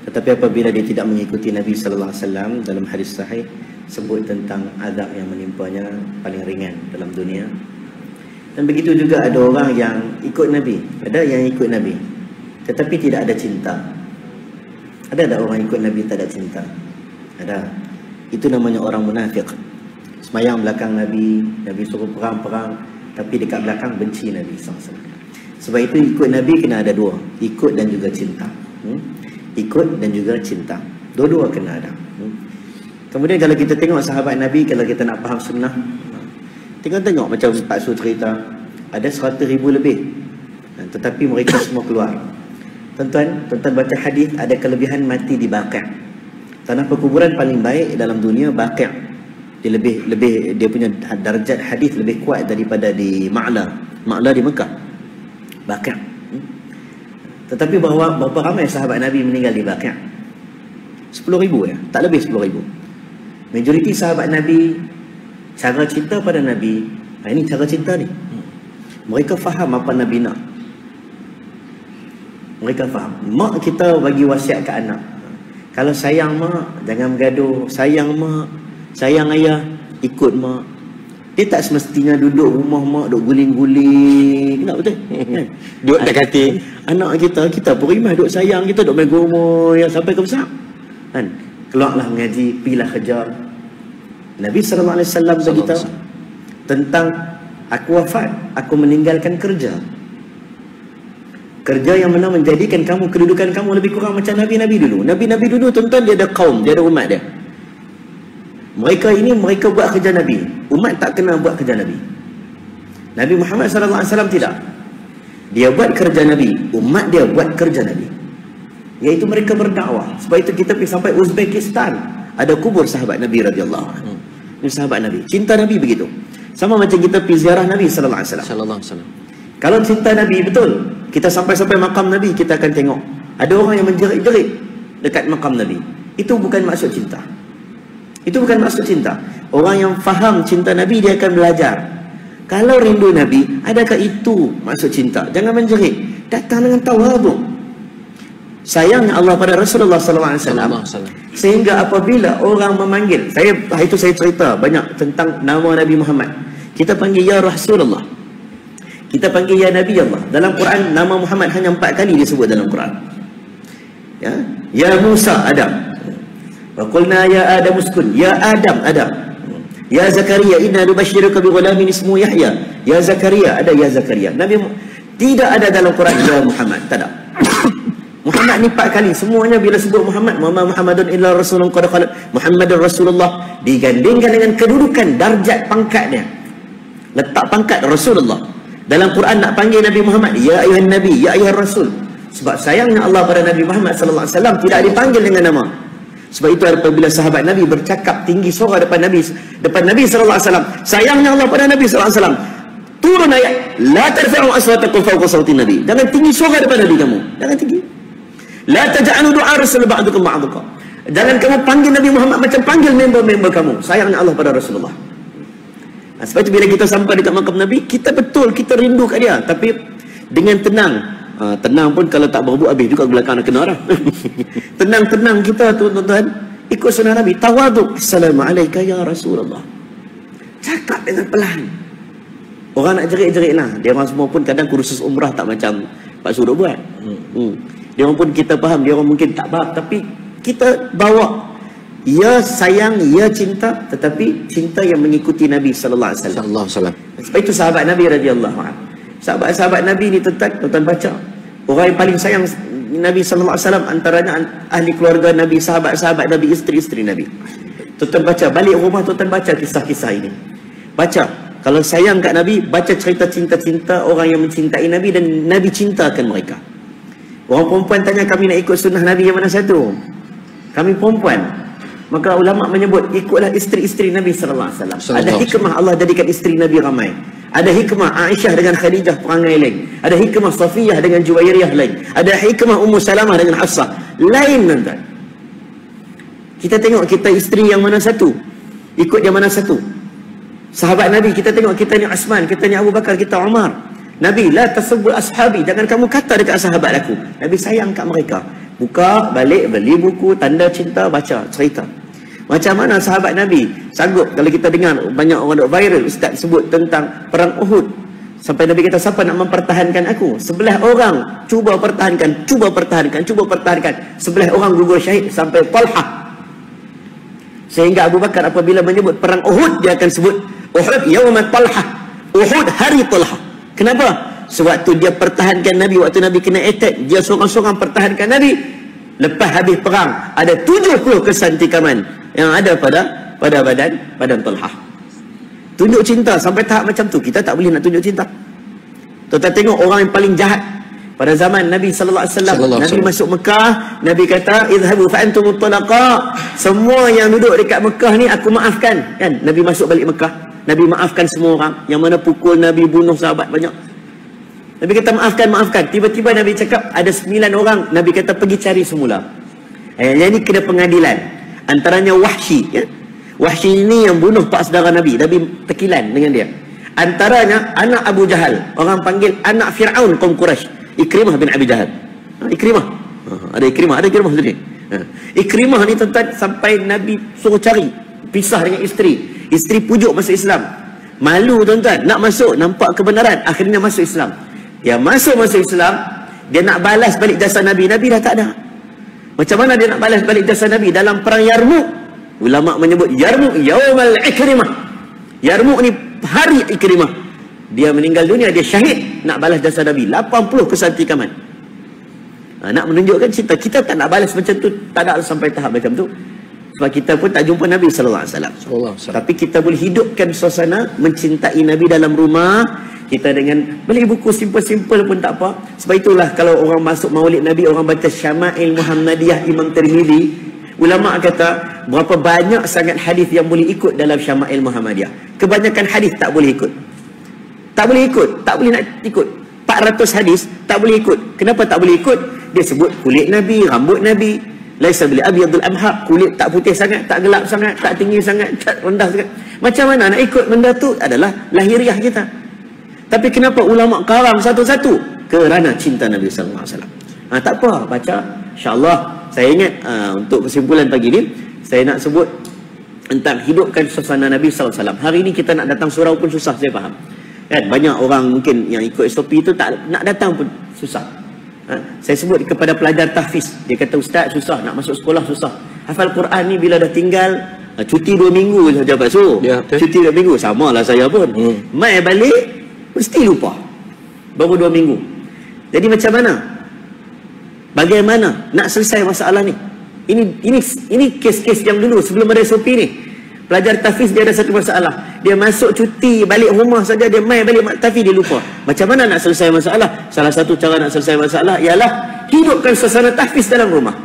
Tetapi apabila dia tidak mengikuti Nabi SAW, dalam hadis sahih sebut tentang azab yang menimpanya paling ringan dalam dunia. Dan begitu juga ada orang yang ikut Nabi. Ada yang ikut Nabi tetapi tidak ada cinta. Ada orang ikut Nabi tak ada cinta? Ada. Itu namanya orang munafik. Semayang belakang Nabi, Nabi suruh perang-perang, tapi dekat belakang benci Nabi SAW. Sebab itu ikut Nabi kena ada dua, ikut dan juga cinta. Ikut dan juga cinta, dua-dua kena ada. Kemudian kalau kita tengok sahabat Nabi, kalau kita nak faham sunnah, tengok macam Pak Su cerita, ada 100,000 lebih, tetapi mereka semua keluar. Tuan-tuan baca hadis, ada kelebihan mati di Baqi'. Tanah perkuburan paling baik dalam dunia Baqi'. Dia lebih dia punya darjat hadis lebih kuat daripada di Ma'la di Mekah. Baqi'. Tetapi berapa ramai sahabat Nabi meninggal di Baqi'? 10,000 ya, tak lebih 10,000. Majoriti sahabat Nabi cara cinta pada Nabi, ini cara cinta ni. Mereka faham apa Nabi nak. Mereka faham. Mak kita bagi wasiat ke anak, kalau sayang mak, jangan bergaduh. Sayang mak, sayang ayah, ikut mak. Dia tak semestinya duduk rumah mak, duduk guling-guling. Tak betul? Duduk tak katil. Anak kita pun rimah, duduk sayang kita, duduk main gomoh ya, sampai ke besar. Kan? Keluarlah mengaji, pergilah kerja. Nabi SAW beritahu tentang aku wafat, aku meninggalkan kerja. Kerja yang mana menjadikan kamu, kedudukan kamu lebih kurang macam Nabi-Nabi dulu. Nabi-Nabi dulu tuan-tuan, dia ada kaum, dia ada umat dia. Mereka buat kerja Nabi. Umat tak kena buat kerja Nabi. Nabi Muhammad SAW tidak. Dia buat kerja Nabi, umat dia buat kerja Nabi, iaitu mereka berdakwah. Sebab itu kita pergi sampai Uzbekistan, ada kubur sahabat Nabi radhiyallahu anhu. Ini sahabat Nabi. Cinta Nabi begitu. Sama macam kita pergi ziarah Nabi sallallahu alaihi wasallam. Kalau cinta Nabi betul, kita sampai-sampai makam Nabi, kita akan tengok ada orang yang menjerit-jerit dekat makam Nabi. Itu bukan maksud cinta. Itu bukan maksud cinta. Orang yang faham cinta Nabi, dia akan belajar. Kalau rindu Nabi, adakah itu maksud cinta? Jangan menjerit. Datang dengan tawaduk. Sayangnya Allah pada Rasulullah SAW, sehingga apabila orang memanggil, saya cerita banyak tentang nama Nabi Muhammad. Kita panggil ya Rasulullah, kita panggil ya Nabi Allah. Dalam Quran nama Muhammad hanya 4 kali disebut dalam Quran. Ya Musa, Adam. Wa qulna ya Adam uskun, ya Adam. Ya Zakaria, inna nubashshiruka bi ghulamin ismuhu Yahya. Ya Zakaria, ada ya Zakaria. Nabi tidak ada dalam Quran ya Muhammad, tak ada. Muhammad ni 4 kali. Semuanya bila sebut Muhammad, Muhammadun illa rasulun qad khalat, Muhammadur Rasulullah, digandingkan dengan kedudukan darjat pangkatnya. Letak pangkat Rasulullah. Dalam Quran nak panggil Nabi Muhammad ya ayuhan nabi, ya ayuhan rasul. Sebab sayangnya Allah pada Nabi Muhammad sallallahu alaihi wasallam tidak dipanggil dengan nama. Sebab itu apabila sahabat Nabi bercakap tinggi suara depan Nabi sallallahu alaihi wasallam, sayangnya Allah pada Nabi sallallahu alaihi wasallam turun ayat la tarfa'u aswatakum fawqa sawti nabi. Jangan tinggi suara depan Nabi kamu. Jangan tinggi. La taj'alu du'a rasul ba'dukum ba'dukum. Jangan kamu panggil Nabi Muhammad macam panggil member-member kamu. Sayangnya Allah pada Rasulullah. Sebab itu bila kita sampai dekat makam Nabi, kita betul, kita rindu kat dia, tapi dengan tenang. Tenang pun kalau tak berbuat habis juga belakang nak kena orang. Tenang-tenang kita tuan-tuan, ikut sunnah Nabi, tawaduk. Assalamualaikum ya Rasulullah. Cakap dengan pelan. Orang nak jerit-jerit lah. Dia orang semua pun kadang kursus umrah tak macam Pak Suruh buat. Dia orang pun kita faham, dia orang mungkin tak faham, tapi kita bawa ya sayang, ya cinta, tetapi cinta yang mengikuti Nabi sallallahu alaihi wasallam. Sebab itu sahabat Nabi radhiyallahu anhu. Sahabat-sahabat Nabi ni tuan-tuan baca. Orang yang paling sayang Nabi sallallahu alaihi wasallam antaranya ahli keluarga Nabi, sahabat-sahabat Nabi, isteri-isteri Nabi. Tuan-tuan baca, balik rumah tuan-tuan baca kisah-kisah ini. Baca. Kalau sayang kat Nabi, baca cerita cinta-cinta orang yang mencintai Nabi dan Nabi cintakan mereka. Orang perempuan tanya, kami nak ikut sunnah Nabi yang mana satu? Kami perempuan. Maka ulama menyebut, ikutlah isteri-isteri Nabi sallallahu alaihi wasallam. Ada hikmah Allah jadikan isteri Nabi ramai. Ada hikmah Aisyah dengan Khadijah perangai lain. Ada hikmah Safiyah dengan Juwairiyah lain. Ada hikmah Ummu Salamah dengan Hafsah lain tuan. Kita tengok kita isteri yang mana satu, ikut yang mana satu. Sahabat Nabi kita tengok, kita ni Uthman, kita ni Abu Bakar, kita Umar. Nabi, la tasubbu ashabi, jangan kamu kata dekat sahabat aku. Nabi sayang kat mereka. Buka balik, beli buku tanda cinta, baca cerita. Macam mana sahabat Nabi sanggup, kalau kita dengar banyak orang duk viral, ustaz sebut tentang perang Uhud. Sampai Nabi kata, siapa nak mempertahankan aku? 11 orang cuba pertahankan. Sebelah orang gugur syahid sampai Talha. Sehingga Abu Bakar apabila menyebut perang Uhud, dia akan sebut Uhud yawma Talha, Uhud hari Talha. Kenapa? Sewaktu dia pertahankan Nabi, waktu Nabi kena attack, dia seorang-seorang pertahankan Nabi. Lepas habis perang, ada 70 kesan tikaman yang ada pada badan Talha. Tunjuk cinta sampai tahap macam tu. Kita tak boleh nak tunjuk cinta. Tuan-tuan tengok orang yang paling jahat pada zaman Nabi sallallahu alaihi wasallam. Nabi masuk Mekah, Nabi kata, "Idhabu fa antum talaqa." Semua yang duduk dekat Mekah ni aku maafkan. Kan? Nabi masuk balik Mekah, Nabi maafkan semua orang yang mana pukul Nabi, bunuh sahabat banyak. Nabi kata maafkan. Tiba-tiba Nabi cakap ada 9 orang. Nabi kata pergi cari semula. Yang ni kena pengadilan. Antaranya Wahsy, ya. Wahsy ini yang bunuh pak saudara Nabi. Nabi tekilan dengan dia. Antaranya anak Abu Jahal, orang panggil anak Fir'aun kaum Quraisy, Ikrimah bin Abi Jahal. Ikrimah. Ada Ikrimah sendiri. Ikrimah ni tuan-tuan sampai Nabi suruh cari, pisah dengan isteri. Isteri pujuk masuk Islam. Malu tuan-tuan, nak masuk, nampak kebenaran, akhirnya masuk Islam. Dia masuk Islam, dia nak balas balik jasa Nabi. Nabi dah tak ada. Macam mana dia nak balas balik jasa Nabi? Dalam perang Yarmuk, ulama menyebut Yarmuk yaumal Ikrimah. Yarmuk ni hari Ikrimah. Dia meninggal dunia, dia syahid nak balas jasa Nabi. 80 kesan tikaman. Nak menunjukkan cinta. Kita tak nak balas macam tu, tak ada sampai tahap macam tu. Sebab kita pun tak jumpa Nabi sallallahu alaihi wasallam. Tapi kita boleh hidupkan suasana mencintai Nabi dalam rumah kita dengan beli buku simple-simple pun tak apa. Sebab itulah kalau orang masuk Maulid Nabi, orang baca Syama'il Muhammadiyah Imam Tirmizi, ulama kata berapa banyak sangat hadis yang boleh ikut dalam Syama'il Muhammadiyah. Kebanyakan hadis tak boleh ikut. Tak boleh nak ikut. 400 hadis tak boleh ikut. Kenapa tak boleh ikut? Dia sebut kulit Nabi, rambut Nabi, laisa bil abyadul amha, kulit tak putih sangat, tak gelap sangat, tak tinggi sangat, tak rendah sangat. Macam mana nak ikut benda tu? Adalah lahiriah kita. Tapi kenapa ulama karang satu-satu? Kerana cinta Nabi sallallahu alaihi wasallam. Tak apa, baca. InsyaAllah saya ingat untuk kesimpulan pagi ni saya nak sebut tentang hidupkan suasana Nabi sallallahu alaihi wasallam. Hari ni kita nak datang surau pun susah, saya faham. Kan banyak orang mungkin yang ikut SOP itu tak nak datang pun susah. Saya sebut kepada pelajar tahfiz, dia kata ustaz susah nak masuk sekolah, susah. Hafal Quran ni bila dah tinggal cuti 2 minggu saja Pak Su. Ya, cuti 2 minggu samalah saya pun. Mai balik mesti lupa. Baru 2 minggu. Jadi macam mana? Bagaimana nak selesai masalah ni? Ini kes-kes yang dulu sebelum ada SOP ni. Pelajar tahfiz dia ada satu masalah. Dia masuk cuti balik rumah saja, dia main balik tahfiz dia lupa. Macam mana nak selesai masalah? Salah satu cara nak selesai masalah ialah hidupkan suasana tahfiz dalam rumah.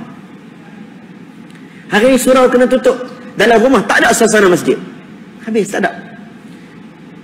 Hari ini surau kena tutup. Dalam rumah tak ada suasana masjid. Habis tak ada.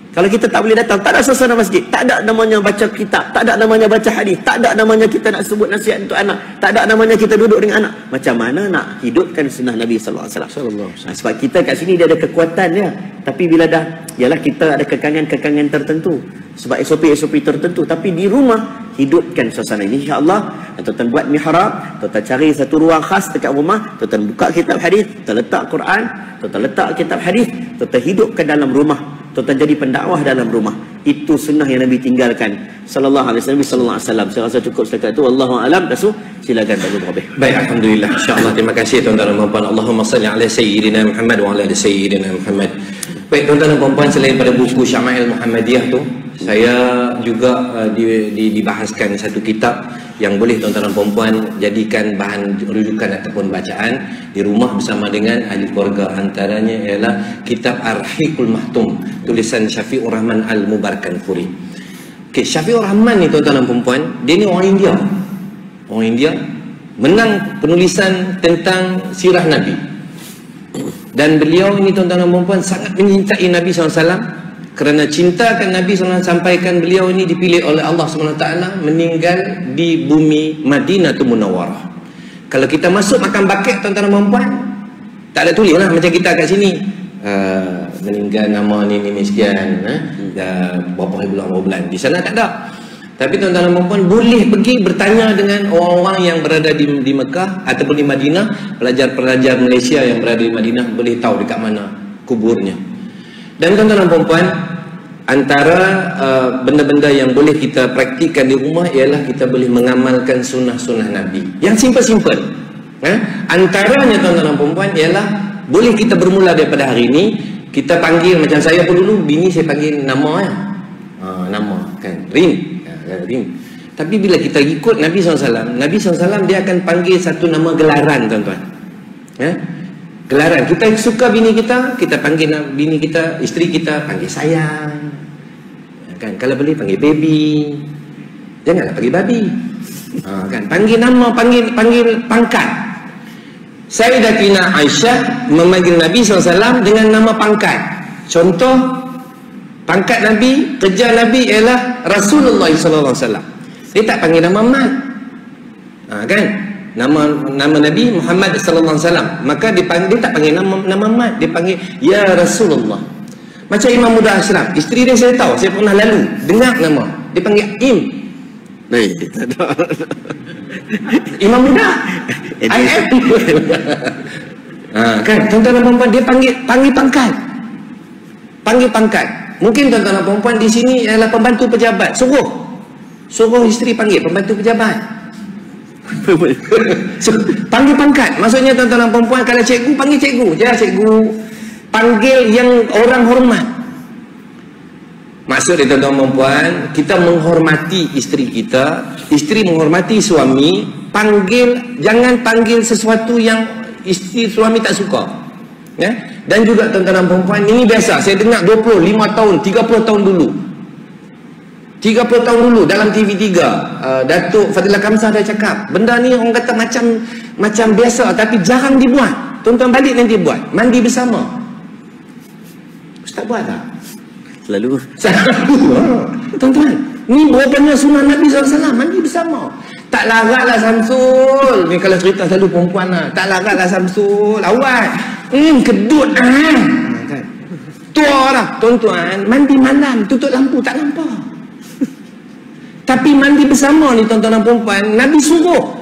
Kalau kita tak boleh datang, tak ada suasana masjid, tak ada namanya baca kitab, tak ada namanya baca hadis, tak ada namanya kita nak sebut nasihat untuk anak, tak ada namanya kita duduk dengan anak. Macam mana nak hidupkan sunnah Nabi sallallahu alaihi wasallam? Sebab kita kat sini dia ada kekuatan dia, tapi bila dah ialah kita ada kekangan-kekangan tertentu sebab SOP tertentu, tapi di rumah hidupkan suasana ini. InsyaAllah tuan-tuan buat mihrab, tuan-tuan cari satu ruang khas dekat rumah, tuan-tuan buka kitab hadis, tuan letak Quran, tuan letak kitab hadis, tuan hidupkan dalam rumah, tuan jadi pendakwah dalam rumah. Itu sunnah yang Nabi tinggalkan sallallahu alaihi wasallam. Saya rasa cukup setakat itu. Wallahu a'lam. Dasu silakan Pak Guru. Baik, alhamdulillah. Insya-Allah terima kasih tuan-tuan dan puan. Allahumma salli ala sayyidina Muhammad wa ala ali sayyidina Muhammad. Baik tuan-tuan dan puan, selain pada buku Syama'il Muhammadiyah tu, saya juga dibahaskan satu kitab yang boleh tuan-tuan dan puan jadikan bahan rujukan ataupun bacaan di rumah bersama dengan ahli keluarga. Antaranya ialah kitab Ar-Rahiqul Mahtum, tulisan Syafi'ur Rahman Al-Mubarakkanfuri. Okey, Syafi'ur Rahman ni tuan-tuan dan puan, dia ni orang India. Orang India menang penulisan tentang sirah Nabi. Dan beliau ini tuan-tuan dan puan sangat mencintai Nabi SAW. Kerana cintakan Nabi SAW sampaikan beliau ini dipilih oleh Allah SWT meninggal di bumi Madinatul Munawwarah. Kalau kita masuk makan baket tuan-tuan dan puan, tak ada tulis lah macam kita kat sini. Meninggal nama ni sekian, berapa bulan. Di sana tak ada. Tapi tuan-tuan dan puan boleh pergi bertanya dengan orang-orang yang berada di Mekah ataupun di Madinah. Pelajar-pelajar Malaysia yang berada di Madinah boleh tahu dekat mana kuburnya. Dan tuan-tuan dan puan, antara benda-benda yang boleh kita praktikkan di rumah ialah kita boleh mengamalkan sunnah-sunnah Nabi yang simple-simple. Antaranya tuan-tuan dan puan ialah boleh kita bermula daripada hari ini, kita panggil macam saya pun dulu, bini saya panggil nama nama kan, Rin. Rin. Tapi bila kita ikut Nabi SAW, Nabi SAW dia akan panggil satu nama gelaran tuan-tuan. Gelaran. Kita suka bini kita, kita panggil bini kita, isteri kita panggil sayang. Kan, kalau boleh panggil baby. Janganlah panggil babi. Kan, panggil nama, panggil pangkat. Sayyidatina Aisyah memanggil Nabi SAW dengan nama pangkat. Contoh pangkat Nabi, kerja Nabi ialah Rasulullah SAW. Dia tak panggil nama Mat. Kan? Nama Nabi Muhammad sallallahu alaihi wasallam. Maka dia tak panggil nama Mat, dia panggil ya Rasulullah. Macam Imam Muda Ashraf, isteri dia saya tahu, saya pernah lalu dengar nama, dia panggil Im. Baik, tak ada. Imam Muda. IM. Kan, tuan-tuan dan puan-puan, dia panggil pangkat. Panggil pangkat. Mungkin tuan-tuan dan puan-puan di sini adalah pembantu pejabat, suruh isteri panggil pembantu pejabat. Panggil pangkat. Maksudnya tuan-tuan dan puan-puan, kalau cikgu panggil cikgu. Jangan cikgu, panggil yang orang hormat. Maksud dia tuan-tuan dan puan, kita menghormati isteri kita, isteri menghormati suami. Jangan panggil sesuatu yang isteri suami tak suka. Ya? Dan juga tuan-tuan dan puan-puan, ini biasa saya dengar 25 tahun, 30 tahun dulu. 30 tahun dulu dalam TV3, Datuk Fadilah Kamsah dah cakap, benda ni orang kata macam biasa tapi jarang dibuat. Tuan-tuan balik nanti buat, mandi bersama. Ustaz buat tak? Selalu. Tuan-tuan, ni berapa sunnah Nabi SAW, mandi bersama. Tak laratlah Samsul. Ni kalau cerita selalu perempuan lah. Tak laratlah Samsul, awal. Kedut kan. Tua lah. Tuan-tuan, mandi malam, tutup lampu, tak nampak. Tapi mandi bersama ni tuan-tuan dan perempuan, Nabi suruh.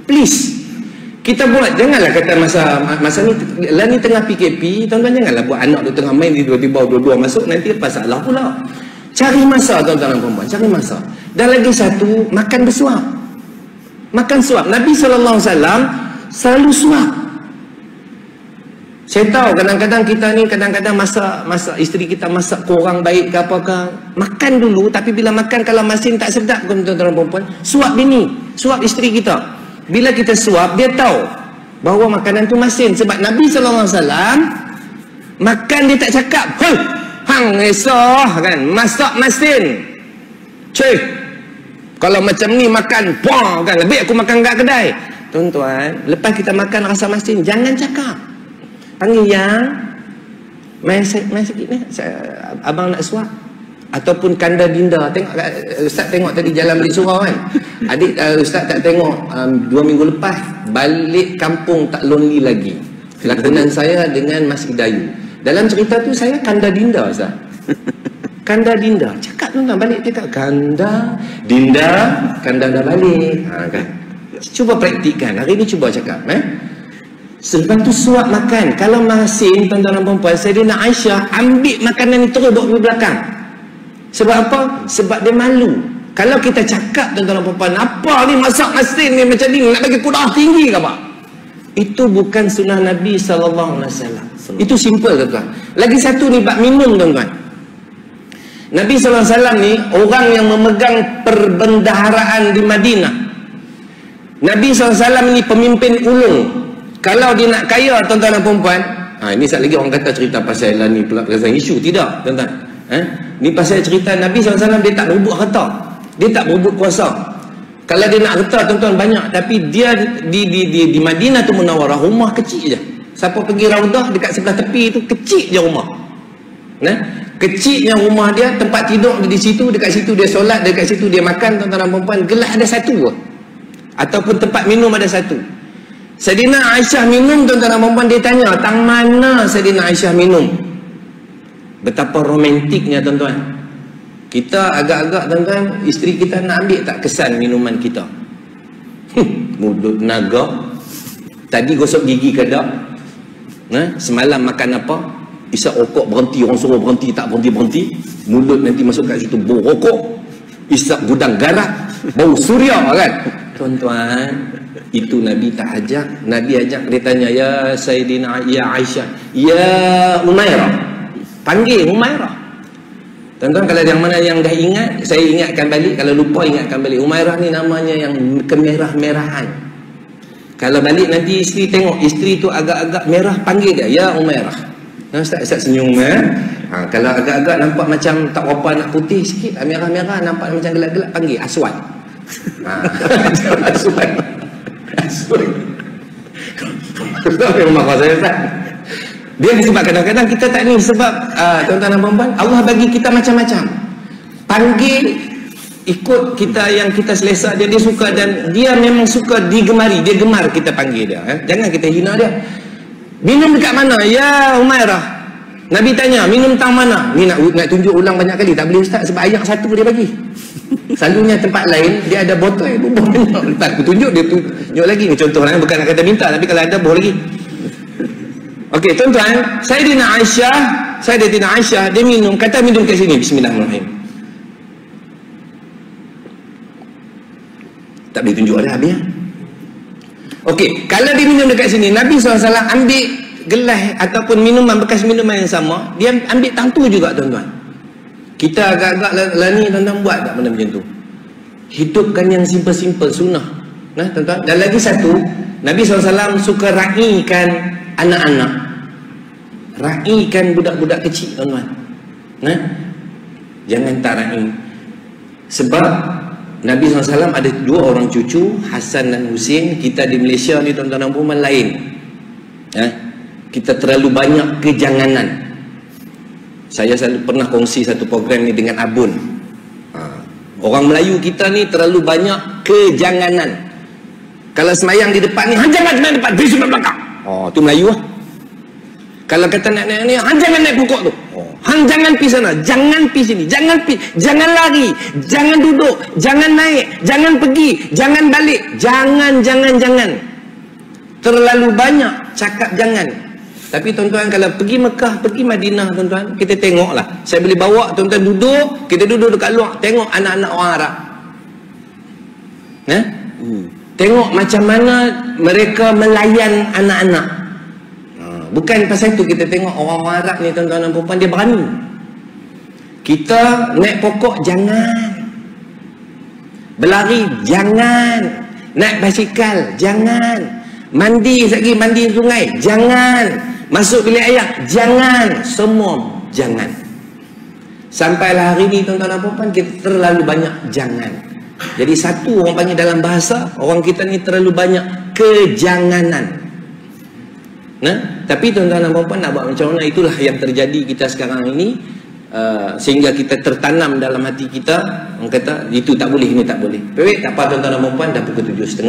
Please. Kita buat, janganlah kata masa ni lah ni tengah PKP, tuan-tuan janganlah buat anak tu tengah main, tiba-tiba dua-dua masuk, nanti masalah pula. Cari masa tuan-tuan dan perempuan, cari masa. Dan lagi satu, makan bersuap. Makan suap. Nabi SAW selalu suap. Saya tahu kadang-kadang kita ni masak isteri kita masak kurang baik ke apakah, makan dulu, tapi bila makan kalau masin tak sedap tuan-tuan dan perempuan, suap bini, suap isteri kita. Bila kita suap, dia tahu bahawa makanan tu masin. Sebab Nabi SAW makan dia tak cakap hang esah kan, masak masin. Cik, kalau macam ni makan puang kan, lebih aku makan kat kedai. Tuan-tuan, lepas kita makan rasa masin, jangan cakap. Panggil yang main sikit ni, abang nak suap. Ataupun kanda dinda. Tengok Ustaz tengok tadi jalan beli surau kan. Adik Ustaz tak tengok 2 minggu lepas balik kampung tak lonely lagi. Lakonan saya dengan Mas Idayu. Dalam cerita tu saya kanda dinda Ustaz. Kanda dinda. Cakap tuan-tuan balik cakap kanda dinda, kanda dah balik. Kan. Cuba praktikkan. Hari ni cuba cakap Selepas tu suap makan. Kalau masin tuan-tuan dan perempuan, Sayyidina Aisyah ambil makanan ni terus bawa ke belakang. Sebab apa? Sebab dia malu. Kalau kita cakap tuan-tuan dan perempuan, apa ni masak masin ni macam ni, nak bagi kudah tinggi ke apa? Itu bukan sunnah Nabi SAW. Itu simple tuan-tuan. Lagi satu ni bab minum tuan-tuan. Nabi SAW ni orang yang memegang perbendaharaan di Madinah. Nabi SAW ni pemimpin ulung. Kalau dia nak kaya tuan-tuan dan perempuan, ini sekali lagi orang kata cerita pasal ni pelaksanaan isu. Tidak tuan-tuan. Ni pasal cerita Nabi SAW, dia tak berebut harta, dia tak berebut kuasa. Kalau dia nak harta tuan-tuan banyak, tapi dia di Madinah tu Munawwarah, rumah kecil je. Siapa pergi Raudah dekat sebelah tepi tu, kecil je rumah. Kecilnya rumah dia, tempat tidur di situ, dekat situ dia solat, dekat situ dia makan tuan-tuan dan perempuan. Gelas ada satu ataupun tempat minum ada satu. Sayyidina Aisyah minum tuan-tuan dan perempuan, dia tanya tang mana Sayyidina Aisyah minum. Betapa romantiknya tuan-tuan. Kita agak-agak tuan-tuan, isteri kita nak ambil tak kesan minuman kita. Mulut naga. Tadi gosok gigi ke tak? Semalam makan apa? isap rokok berhenti, orang suruh berhenti tak berhenti, mulut nanti masuk kat situ bau rokok, isap gudang garak, bau suria kan. Tuan-tuan, itu Nabi tak ajak. Nabi ajak, dia tanya, ya Sayyidina, ya Aisyah, ya Umairah, panggil Umairah. Tuan-tuan, kalau yang mana yang dah ingat, saya ingatkan balik. Kalau lupa, ingatkan balik. Umairah ni namanya yang kemerah-merahan. Kalau balik nanti isteri tengok, isteri tu agak-agak merah, panggil dia, ya Umairah. Ustaz senyum kalau agak-agak nampak macam tak berapa nak putih sikit, merah-merah, nampak macam gelap-gelap, panggil Aswad. Aswad. Memang saya Ustaz. Dia disebab kadang-kadang kita tak ni sebab tuan-tuan dan puan-puan, Allah bagi kita macam-macam. Panggil ikut kita yang kita selesa dia suka, dan dia memang suka digemari, dia gemar kita panggil dia. Jangan kita hina dia. Minum dekat mana? Ya Umairah. Nabi tanya, minum tang mana? Ni nak tunjuk ulang banyak kali. Tak boleh Ustaz, sebab ayat satu dia bagi. Selalunya tempat lain dia ada botol, bubuh banyak. Lepas aku tunjuk, dia tunjuk lagi. Ni contoh lah, bukan nak kata minta, tapi kalau ada boleh lagi. Okey tuan-tuan, Sayyidina Aisyah dia minum, kata minum kat sini, bismillahirrahmanirrahim. Tak boleh tunjuk dah habis. Okey, kalau dia minum dekat sini, Nabi SAW ambil gelas ataupun minuman, bekas minuman yang sama, dia ambil tangtu juga tuan-tuan. Kita agak-agak lani tuan-tuan, buat tak benda macam tu? Hidupkan yang simple-simple, sunnah. Nah tuan-tuan, dan lagi satu, Nabi SAW suka raikan anak-anak, raikan budak-budak kecil tuan-tuan. Nah, jangan tak rai. Sebab Nabi SAW ada dua orang cucu, Hasan dan Husin. Kita di Malaysia ni tuan-tuan dan puan lain. Kita terlalu banyak kejanganan. Saya selalu pernah kongsi satu program ni dengan Abun. Orang Melayu kita ni terlalu banyak kejanganan. Kalau semayang di depan ni, jangan semayang depan, pergi sebelah belakang. Tu Melayu lah. Kalau kata nak naik ni, jangan naik pokok tu. Hang jangan pergi sana, jangan pergi sini, jangan lari, jangan duduk, jangan naik, jangan pergi, jangan balik, jangan. Terlalu banyak cakap jangan. Tapi tuan-tuan, kalau pergi Mekah, pergi Madinah tuan-tuan, kita tengoklah. Saya boleh bawa tuan-tuan duduk, kita duduk dekat luar, tengok anak-anak orang Arab. Tengok macam mana mereka melayan anak-anak. Bukan pasal itu kita tengok orang-orang Arab ni tuan-tuan dan puan-puan, dia berani. Kita naik pokok, jangan. Berlari, jangan. Naik basikal, jangan. Mandi, sekali mandi sungai, jangan. Masuk bilik air, jangan. Semua jangan. Sampailah hari ni tuan-tuan dan puan-puan, kita terlalu banyak jangan. Jadi satu orang panggil dalam bahasa, orang kita ni terlalu banyak kejanganan. Tapi tuan-tuan dan puan-puan, nak buat macam mana? Itulah yang terjadi kita sekarang ini, sehingga kita tertanam dalam hati kita. Orang kata itu tak boleh, ini tak boleh. Pewek tak apa tuan-tuan dan puan-puan, dah pukul 7.30.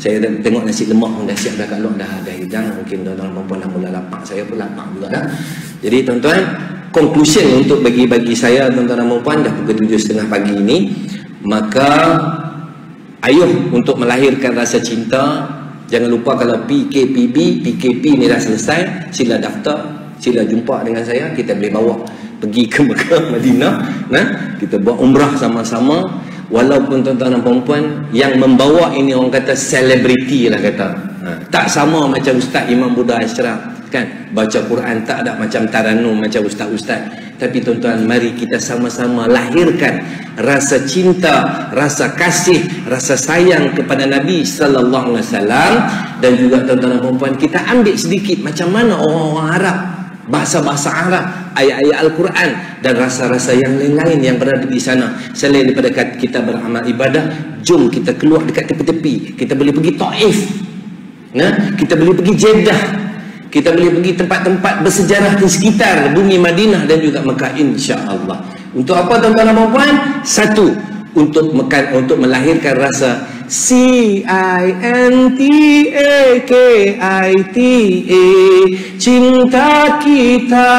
Saya dah tengok nasi lemak dah siap dah kat luar, dah hidang. Mungkin tuan-tuan dan puan-puan dah mula lapar. Saya pun lapar juga dah. Jadi tuan-tuan, conclusion untuk bagi saya tuan-tuan dan puan-puan, dah pukul 7.30 pagi ini. Maka ayuh untuk melahirkan rasa cinta. Jangan lupa kalau PKP ni dah selesai, sila daftar, sila jumpa dengan saya, kita boleh bawa pergi ke Mekah, Madinah, kita buat umrah sama-sama. Walaupun tuan-tuan dan puan-puan yang membawa ini orang kata selebriti lah kata, tak sama macam Ustaz Imam Buddha Ashraf kan, baca Quran tak ada macam taranum macam ustaz-ustaz. Tapi tuan-tuan, mari kita sama-sama lahirkan rasa cinta, rasa kasih, rasa sayang kepada Nabi sallallahu alaihi wasallam. Dan juga tuan-tuan dan puan-puan, kita ambil sedikit macam mana orang-orang Arab, bahasa-bahasa Arab, ayat-ayat Al-Quran dan rasa-rasa yang lain-lain yang berada di sana. Selain daripada kita beramal ibadah, jom kita keluar dekat tepi-tepi. Kita boleh pergi Taif, kita boleh pergi Jeddah, kita boleh pergi tempat-tempat bersejarah di sekitar bumi Madinah dan juga Mekah, insya-Allah. Untuk apa tuan-tuan dan puan-puan? Satu, untuk melahirkan rasa CINTAKITA, cinta kita.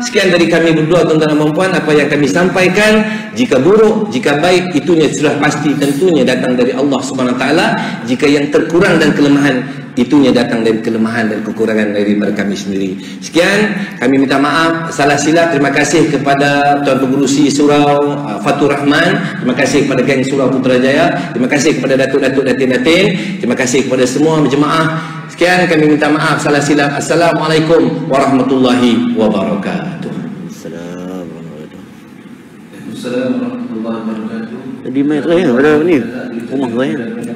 Sekian dari kami berdua, tuan-tuan dan puan. Apa yang kami sampaikan, jika buruk, jika baik, itunya sudah pasti tentunya datang dari Allah Subhanahu Wa Taala. Jika yang terkurang dan kelemahan, itunya datang dari kelemahan dan kekurangan daripada kami sendiri. Sekian, kami minta maaf salah silap. Terima kasih kepada Tuan Pengerusi Surau Fatur Rahman, terima kasih kepada geng Surau Putrajaya, terima kasih kepada datuk-datuk datin-datin, terima kasih kepada semua jemaah. Sekian, kami minta maaf salah silap. Assalamualaikum warahmatullahi wabarakatuh. Assalamualaikum warahmatullahi wabarakatuh. Jadi mai saya ada ni rumah saya.